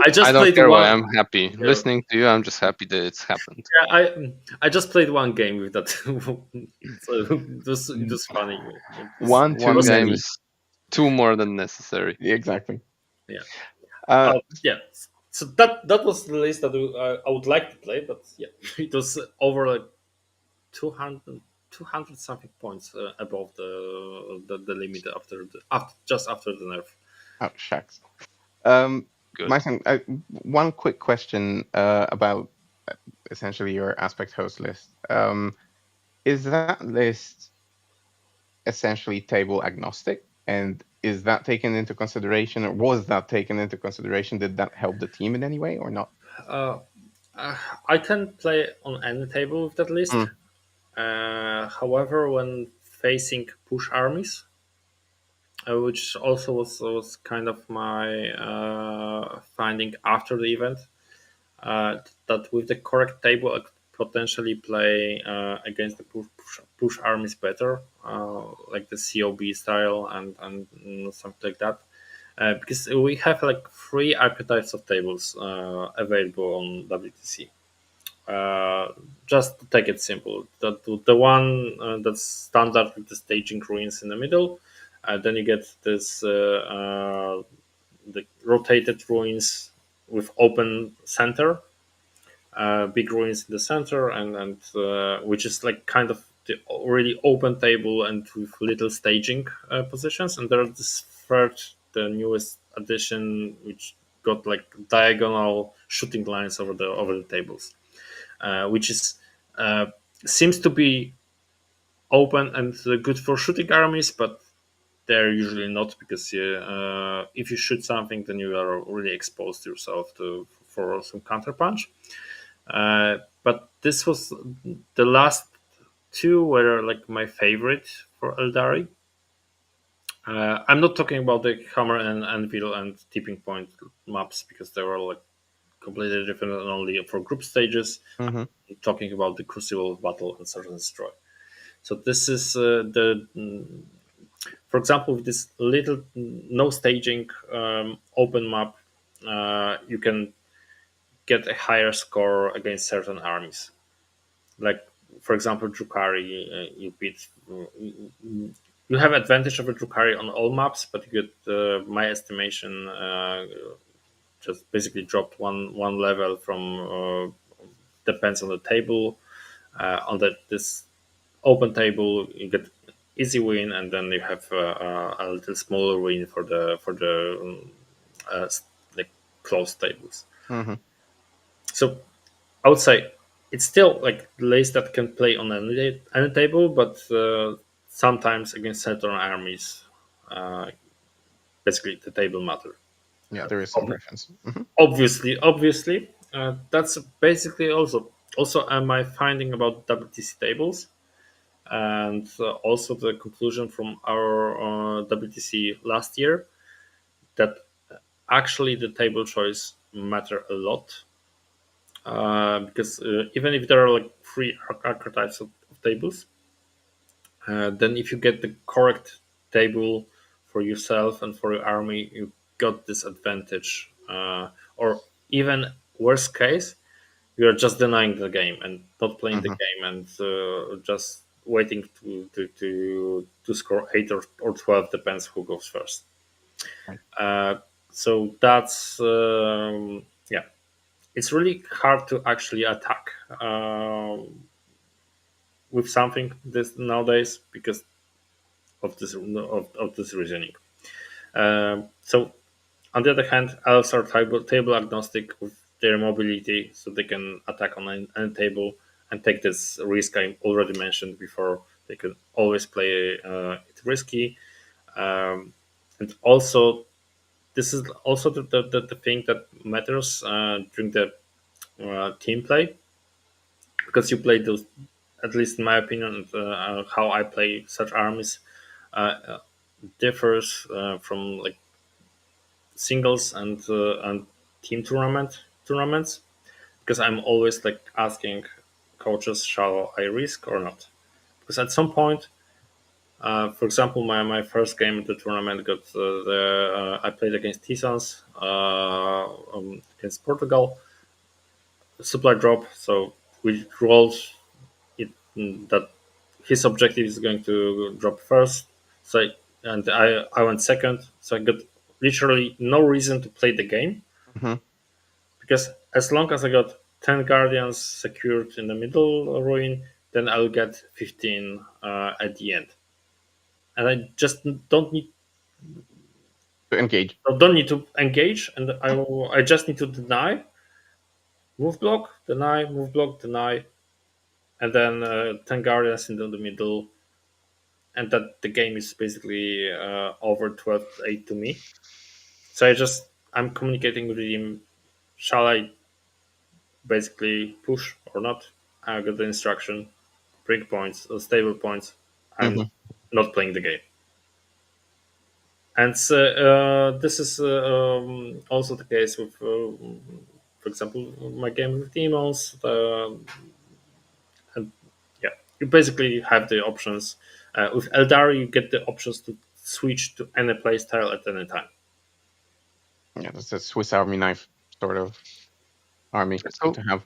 I just I don't played care why. one. I'm happy Yeah, listening to you. I'm just happy that it's happened. yeah, I just played one game with that. So it was funny. It was, One, it Too two was game many. is two more than necessary. Exactly. yeah. Uh, Yeah. So that was the list that I would like to play, but yeah, it was over like 200, 200 something points above the limit after just after the nerf. oh, shucks. Um, Good. Majson, one quick question about essentially your aspect host list. Is that list essentially table agnostic? And is that taken into consideration, or was that taken into consideration? Did that help the team in any way or not? Uh, I can play on any table with that list. Mm, However, when facing push armies, which also was kind of my finding after the event, that with the correct table, I could potentially play against the push armies better, like the COB style and something like that. Because we have like three archetypes of tables available on WTC. Just to take it simple, the one that's standard with the staging ruins in the middle. Then you get this the rotated ruins with open center, big ruins in the center, and which is like kind of the already open table and with little staging positions. And there's this third, the newest addition, which got like diagonal shooting lines over the tables, which is uh, seems to be open and good for shooting armies, but they're usually not, because if you shoot something, then you are really exposed yourself to for some counter punch. But this was the last two were like my favorite for Eldari. I'm not talking about the Hammer and Anvil and Tipping Point maps, because they were like completely different and only for group stages. hmm I'm talking about the Crucible Battle and Search and Destroy. So this is for example, with this little no staging open map, you can get a higher score against certain armies. Like for example, Drukari, you beat. You have advantage over Drukari on all maps, but you get my estimation just basically dropped one level from depends on the table. On this open table, you get easy win, and then you have a little smaller win for the uh, like closed tables. hmm So I would say it's still like lace that can play on any table, but sometimes against certain armies, uh, basically the table matter. Yeah, there is some preference. Obviously, that's basically also my finding about WTC tables, and also the conclusion from our WTC last year, that actually the table choice matter a lot, because even if there are like three archetypes of tables, then if you get the correct table for yourself and for your army, you got this advantage. Or even worst case, you are just denying the game and not playing the hmm game, and just waiting to score 8 or 12, depends who goes first. Right. So that's yeah, it's really hard to actually attack with something this nowadays, because of this reasoning. So on the other hand, elves are table agnostic with their mobility, so they can attack on any table and take this risk I already mentioned before. They can always play it risky. And also, this is also the thing that matters during the team play, because you play those, at least in my opinion, how I play such armies uh, differs from like singles and team tournaments, because I'm always like asking coaches, shall I risk or not? Because at some point, for example, my first game at the tournament got I played against Tisans against Portugal, supply drop. So we rolled it that his objective is going to drop first. So I went second. So I got literally no reason to play the game, Hmm. because as long as I got 10 guardians secured in the middle ruin, then I'll get 15 at the end. And I just To engage. don't need to engage, and I just need to deny, move block, deny, and then 10 guardians in the middle, and that the game is basically over 12-8 to me. So I'm communicating with him. Shall I basically push or not? I got the instruction, break points, stable points. I'm Hmm. not playing the game. And so, this is also the case with, for example, my game with demons. And yeah, you basically have the options. With Eldari, you get the options to switch to any playstyle at any time. Yeah, that's a Swiss Army knife sort of army. It's good So, to have.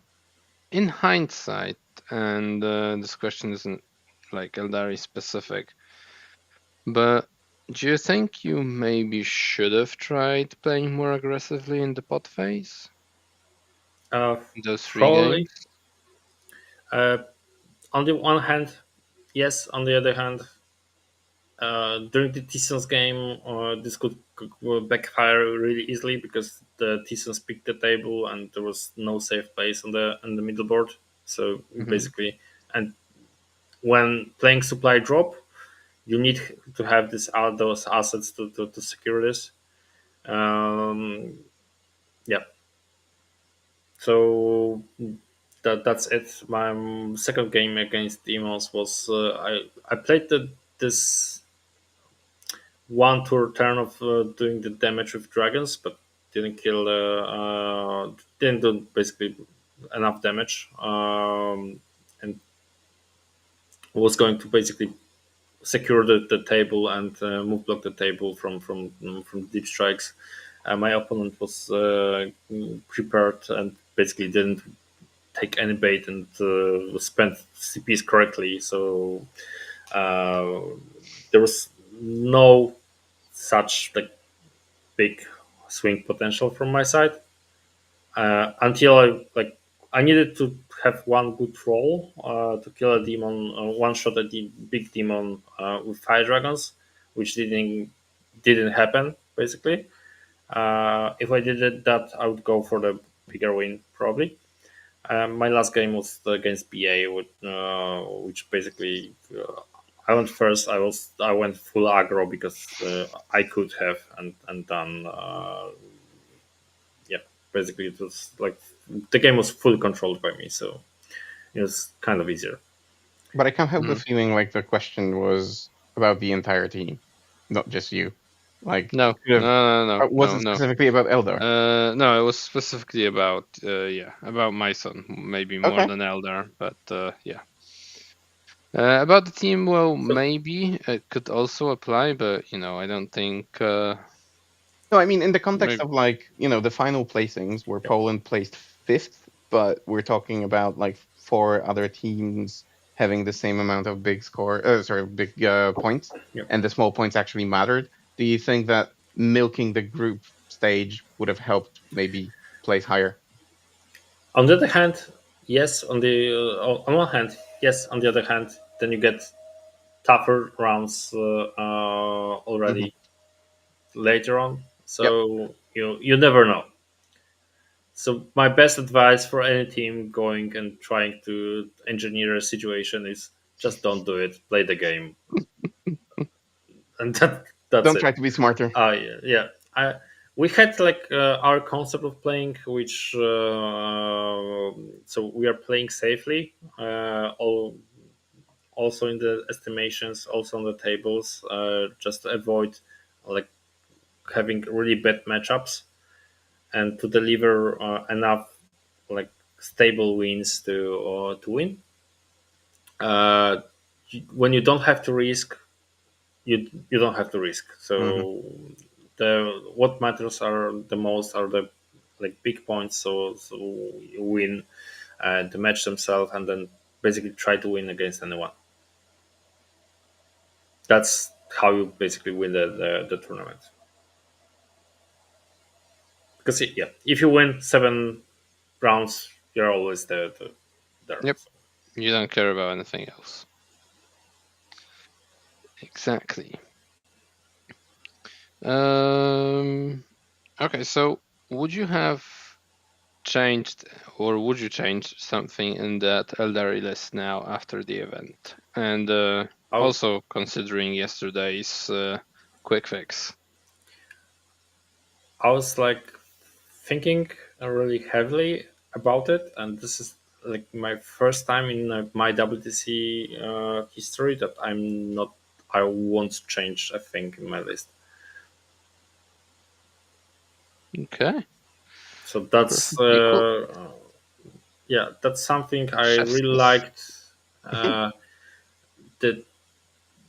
in hindsight, and this question isn't like Eldari specific, but do you think you maybe should have tried playing more aggressively in the pot phase Uh, in those three Probably. games? Uh, on the one hand, yes. On the other hand, during the T-Sons game, this could backfire really easily, because the T-Sons picked the table and there was no safe place on the middle board. So Hmm. basically, and when playing supply drop, you need to have those assets to secure this. Um, yeah. So that's it. My second game against Demons was I played this one tour turn of doing the damage with dragons, but didn't kill didn't do basically enough damage, and was going to basically secure the table and move block the table from deep strikes. My opponent was prepared and basically didn't take any bait and spent CPs correctly. So uh, there was no such like big swing potential from my side until I needed to have one good roll to kill a demon, one shot at the big demon with fire dragons, which didn't happen basically. If I did that, I would go for the bigger win probably. My last game was against BA, which basically I went first. I went full aggro because I could have and done. Yeah, basically it was like the game was fully controlled by me, so it was kind of easier. But I can't help the Hmm. feeling like the question was about the entire team, not just you. Like, No, you know, no, no, no, was no, it no. specifically about Eldar? No, it was specifically about yeah, about my son, maybe more Okay. than Eldar, but yeah. About the team, well, So maybe it could also apply, but I don't think. No, I mean, in the context Maybe, of like, the final placings where yeah. Poland placed fifth, but we're talking about like four other teams having the same amount of big score, sorry, big points, Yeah. and the small points actually mattered. Do you think that milking the group stage would have helped maybe place higher? On the other hand, yes. On one hand, yes. On the other hand, then you get tougher rounds Hmm. already later on. Yep. So you never know. So my best advice for any team going and trying to engineer a situation is just don't do it. Play the game, and That's Don't it. try to be smarter. Yeah. We had like our concept of playing, which so we are playing safely. Also in the estimations, also on the tables, just to avoid like having really bad matchups and to deliver enough like stable wins to win. Uh, when you don't have to risk, you don't have to risk. Hmm. So the what matters are the most are the like big points. So you win the match themselves, and then basically try to win against anyone. That's how you basically win the tournament. Because yeah, if you win 7 rounds, you're always there. Yep. You don't care about anything else. Exactly. Okay, so would you have changed, or would you change something in that Eldari list now after the event? And I, also considering yesterday's quick fix. I was like thinking really heavily about it, and this is like my first time in my WTC history that I won't change a thing in my list. Okay. So that's Perfectly cool. yeah, that's something I Chef's really kiss. liked. Uh, the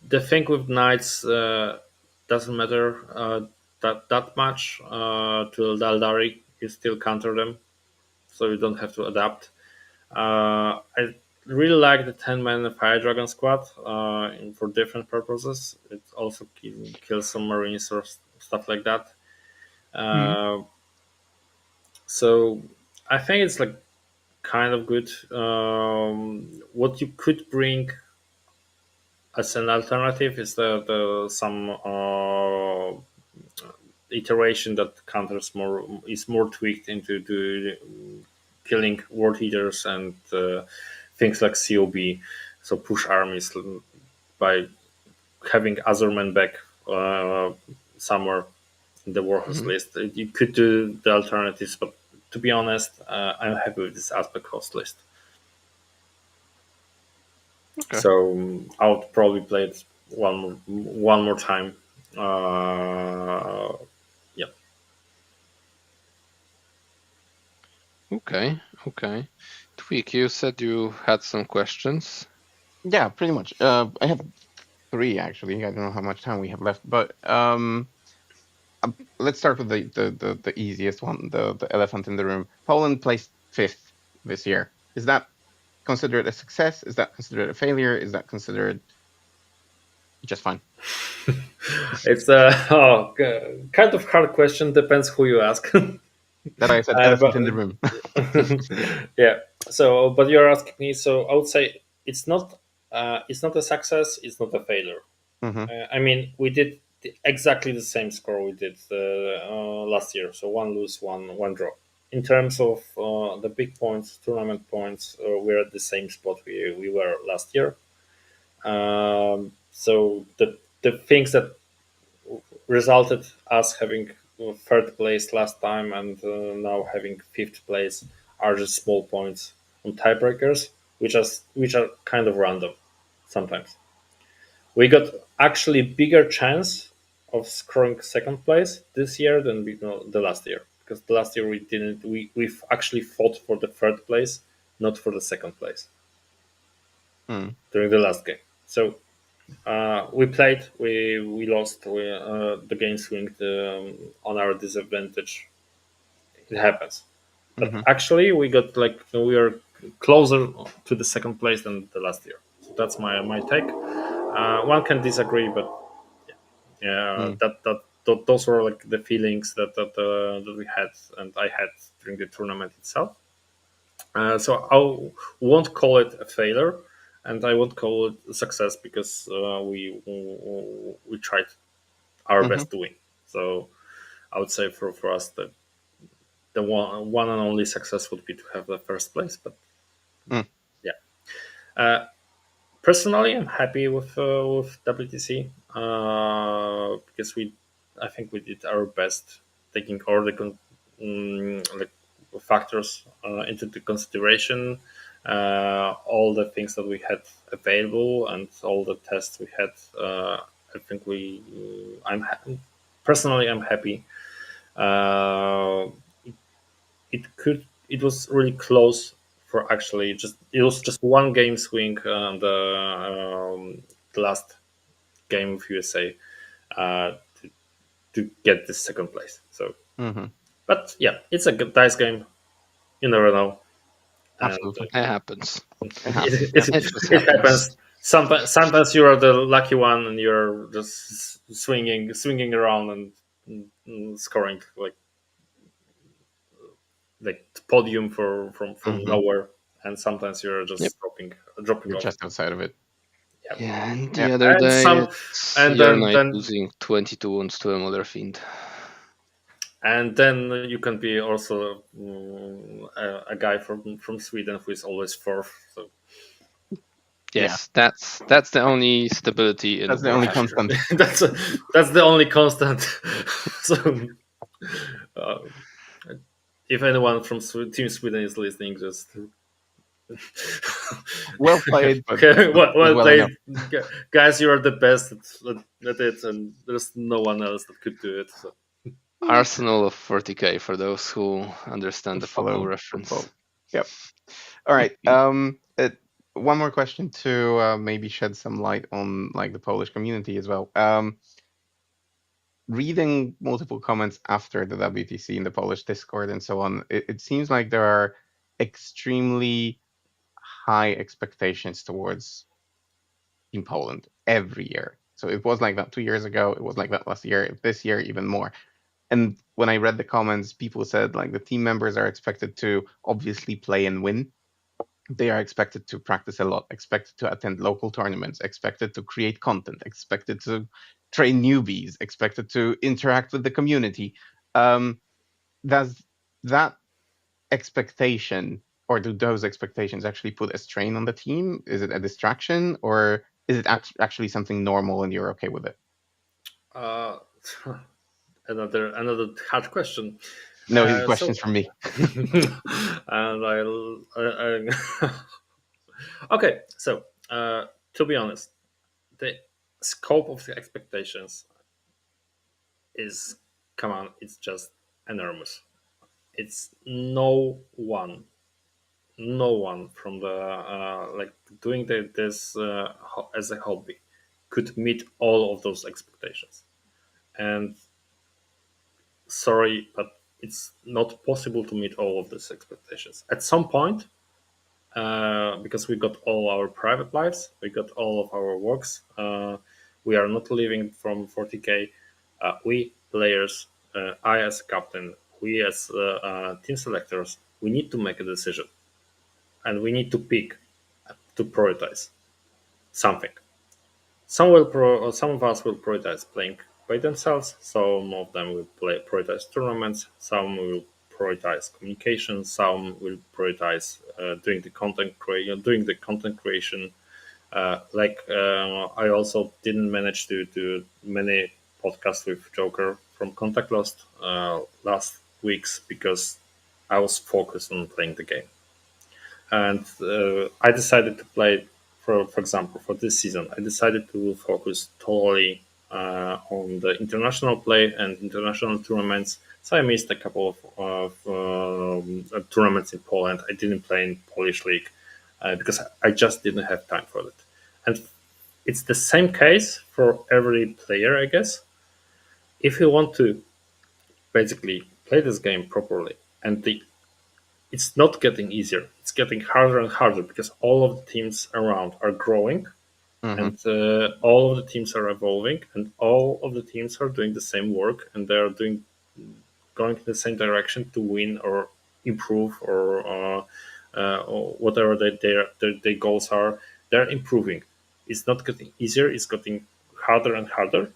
the thing with knights doesn't matter that much to Eldari. You still counter them, so you don't have to adapt. I really like the 10-man Fire Dragon squad for different purposes. It also kills some marines or stuff like that. Hmm. Uh, so I think it's like kind of good. What you could bring as an alternative is the some iteration that counters more is more tweaked into the killing world eaters and things like COB, so push armies by having Azurmen back uh, somewhere in the Warhorse Mhm. list. You could do the alternatives, but to be honest, I'm happy with this aspect host list. Okay. So I would probably play it one more time. Uh, yeah. Okay. Okay. Tweak, you said you had some questions. Yeah, pretty much. I have three actually. I don't know how much time we have left, but let's start with the easiest one, the elephant in the room. Poland placed fifth this year. Is that considered a success? Is that considered a failure? Is that considered just fine? It's kind of hard question. Depends who you ask. That I said elephant But in the room. yeah. So, but you're asking me. So I would say it's not a success. It's not a failure. Hmm. I mean, we did exactly the same score we did last year. So one lose, one draw. In terms of the big points, tournament points, we're at the same spot we were last year. So the things that resulted us having third place last time and now having fifth place are just small points on tiebreakers, which are kind of random sometimes. We got actually bigger chance of scoring second place this year than the last year, because the last year we didn't we've actually fought for the third place, not for the second place Mm. during the last game. So we played, we lost, the game swinged on our disadvantage. It happens, but Hmm. actually we got like we are closer to the second place than the last year. So that's my take. One can disagree, but yeah, Mm. those were like the feelings that we had and I had during the tournament itself. So I won't call it a failure, and I won't call it a success because we tried our Hmm. best to win. So I would say for us the one and only success would be to have the first place. But Mm. yeah, personally, I'm happy with WTC because I think we did our best, taking all the like factors into the consideration, all the things that we had available, and all the tests we had. I think personally, I'm happy. Uh, it was really close for actually just it was just one game swing on the last game of USA to get this second place. So, Hmm. but yeah, it's a good dice game. You never know, and Absolutely, It happens. it it, happens. it, It just it happens. happens. Sometimes you're the lucky one, and you're just swinging around and scoring like podium from Hmm. nowhere, and sometimes you're Yep. just dropping You're off. just outside of it. Yeah, Yeah, and Yeah. the other and day, some, it's and your then knight then losing 22 wounds to a Mother Fiend. and then you can be also a guy from Sweden who is always fourth. So Yeah, Yes, that's the only stability in that's the only Warhammer. constant. that's that's the only constant. So uh, if anyone from Team Sweden is listening, just Well played, but well well enough. played, guys. You are the best at it, and there's no one else that could do it. So. Arsenal of 40k for those who understand the football Follow reference. football. Yep. All right. One more question to maybe shed some light on like the Polish community as well. Reading multiple comments after the WTC in the Polish Discord and so on, it seems like there are extremely high expectations towards Team Poland every year. So it was like that 2 years ago. It was like that last year. This year, even more. And when I read the comments, people said like the team members are expected to obviously play and win. They are expected to practice a lot, expected to attend local tournaments, expected to create content, expected to train newbies, expected to interact with the community. Does that expectation, or do those expectations actually put a strain on the team? Is it a distraction, or is it actually something normal and you're okay with it? Uh, another hard question. No So, questions from me. and okay. So, to be honest, the scope of the expectations is, come on, it's just enormous. It's no one from the like doing this as a hobby could meet all of those expectations. And sorry, but it's not possible to meet all of these expectations. At some point, because we got all our private lives, we got all of our works. We are not living from 40k. We players, I as captain, we as team selectors, we need to make a decision, and we need to pick to prioritize something. Some of us will prioritize playing by themselves. Some of them will prioritize tournaments. Some will prioritize communication. Some will prioritize doing the content creation. I also didn't manage to do many podcasts with Joker from Contact Lost last weeks because I was focused on playing the game, and I decided to play. For example, for this season, I decided to focus totally on the international play and international tournaments. So I missed a couple of tournaments in Poland. I didn't play in Polish league because I just didn't have time for it. And it's the same case for every player, I guess. If you want to basically play this game properly, and it's not getting easier, it's getting harder and harder because all of the teams around are growing, Hmm. and all of the teams are evolving, and all of the teams are doing the same work, and they are going in the same direction to win or improve or whatever their goals are. They're improving. It's not getting easier, it's getting harder and harder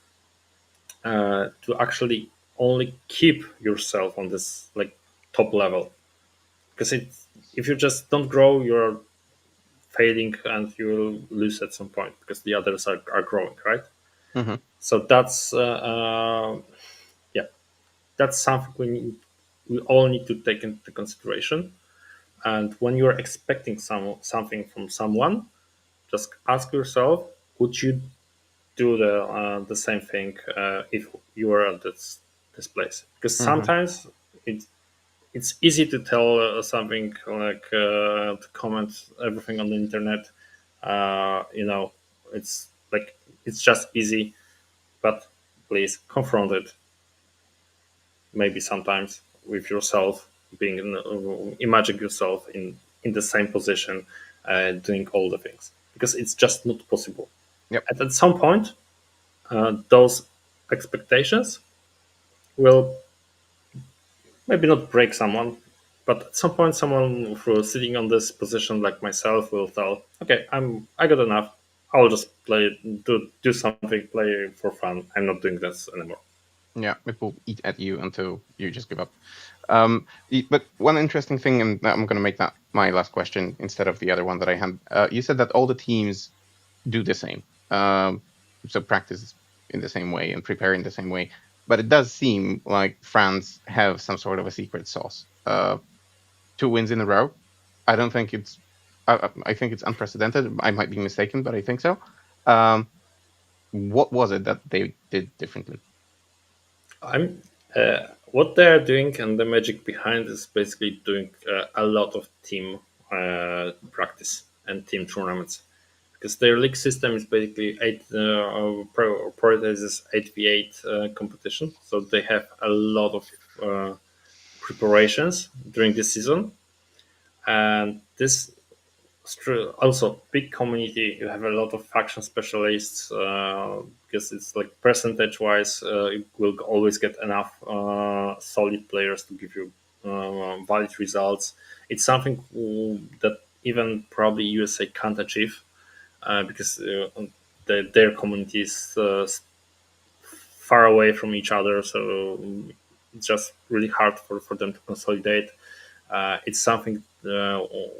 to actually only keep yourself on this like top level, because if you just don't grow, you're fading and you will lose at some point because the others are growing, right? Mm-hmm. So that's yeah, that's something we all need to take into consideration. And when you're expecting something from someone, just ask yourself, would you do the same thing if you were at this place? Because Mm-hmm. sometimes it's easy to tell something like to comment everything on the internet. You know, it's like it's just easy, but please confront it. Maybe sometimes with yourself, being imagine yourself in the same position, doing all the things because it's just not possible. Yep. And at some point, those expectations will maybe not break someone, but at some point, someone who sitting on this position like myself will tell, "Okay, I got enough. I'll just play, do something, play for fun. I'm not doing this anymore." Yeah, it will eat at you until you just give up. But one interesting thing, and I'm going to make that my last question instead of the other one that I had. You said that all the teams do the same, so practice in the same way and prepare in the same way. But it does seem like France have some sort of a secret sauce. 2 wins in a row. I don't think it's. I think it's unprecedented. I might be mistaken, but I think so. Um, what was it that they did differently? I'm what they are doing and the magic behind is basically doing a lot of team practice and team tournaments because their league system is basically prioritizes 8v8 competition, so they have a lot of preparations during the season, and this also big community. You have a lot of faction specialists because it's like percentage wise, you will always get enough solid players to give you valid results. It's something that even probably USA can't achieve because their community is far away from each other, so it's just really hard for them to consolidate. It's something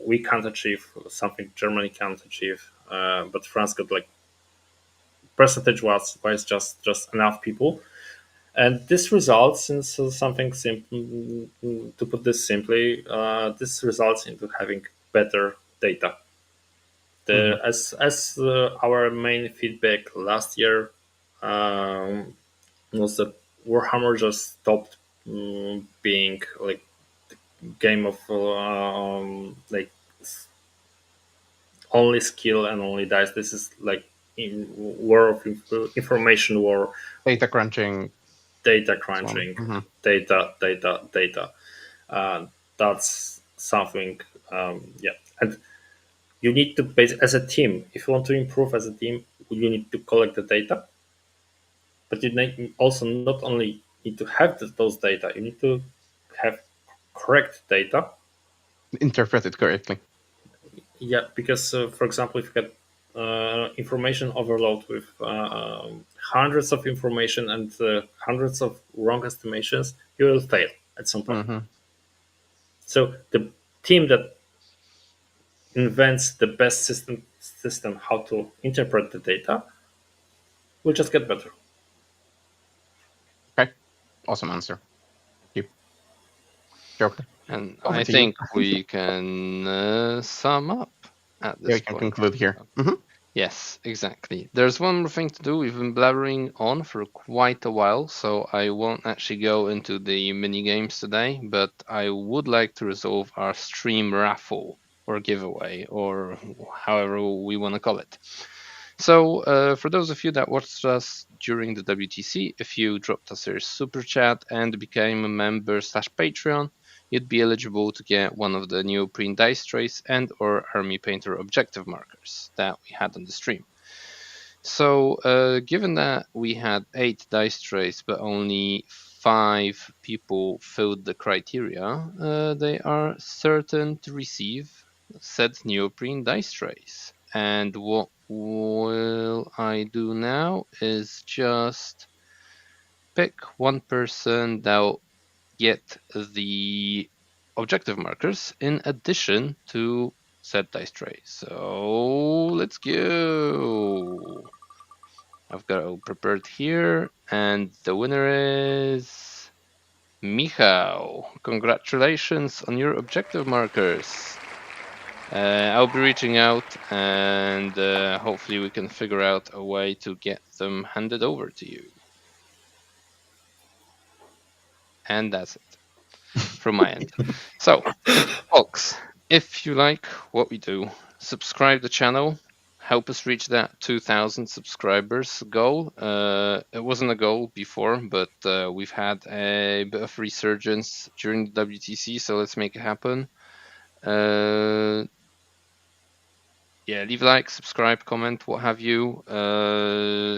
we can't achieve, something Germany can't achieve, but France got like percentage wise just enough people, and this results in something simple. To put this simply, this results into having better data. Mm-hmm. As our main feedback last year um, was that Warhammer just stopped being like game of like only skill and only dice. This is like in war of information war, Data crunching, data so on. crunching, Mm-hmm. data. That's something. Yeah, and you need to base as a team. If you want to improve as a team, you need to collect the data, but you need also not only need to have those data, you need to have correct data. Interpret it correctly. Yeah, because for example, if you get information overload with hundreds of information and hundreds of wrong estimations, you will fail at some point. Mm-hmm. So the team that invents the best system how to interpret the data will just get better. Okay, awesome answer. Thank you, Joker. And Over I to you. think we can sum up at Yeah, this we can point. conclude here. Mm-hmm. Yes, exactly. There's one more thing to do. We've been blabbering on for quite a while, so I won't actually go into the mini games today, but I would like to resolve our stream raffle or giveaway or however we want to call it. So, for those of you that watched us during the WTC, if you dropped us a super chat and became a member slash Patreon, you'd be eligible to get one of the neoprene dice trays and or army painter objective markers that we had on the stream. So, given that we had 8 dice trays but only 5 people filled the criteria, they are certain to receive said neoprene dice trays. And what will I do now is just pick one person that will get the objective markers in addition to set dice tray. So let's go. I've got it all prepared here, and the winner is Michał. Congratulations on your objective markers. I'll be reaching out, and hopefully we can figure out a way to get them handed over to you. And that's it from my end. So, folks, if you like what we do, subscribe the channel. Help us reach that 2,000 subscribers goal. It wasn't a goal before, but we've had a bit of resurgence during the WTC, so let's make it happen. Yeah, leave a like, subscribe, comment, what have you.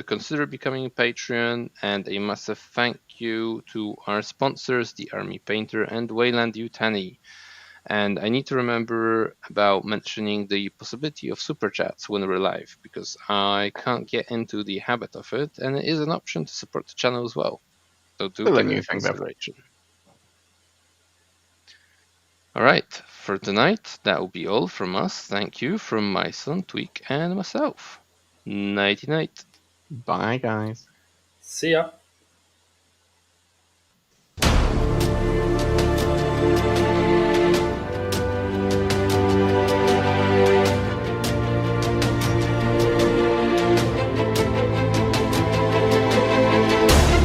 Consider becoming a Patreon, and a massive thank you to our sponsors, the Army Painter and Weyland-Yutani. And I need to remember about mentioning the possibility of super chats when we're live, because I can't get into the habit of it, and it is an option to support the channel as well. So do Still a give it new a thing, though. consideration. All right, for tonight, that will be all from us. Thank you from Majson, Tweak, and myself. Nighty night. Bye, guys. See ya.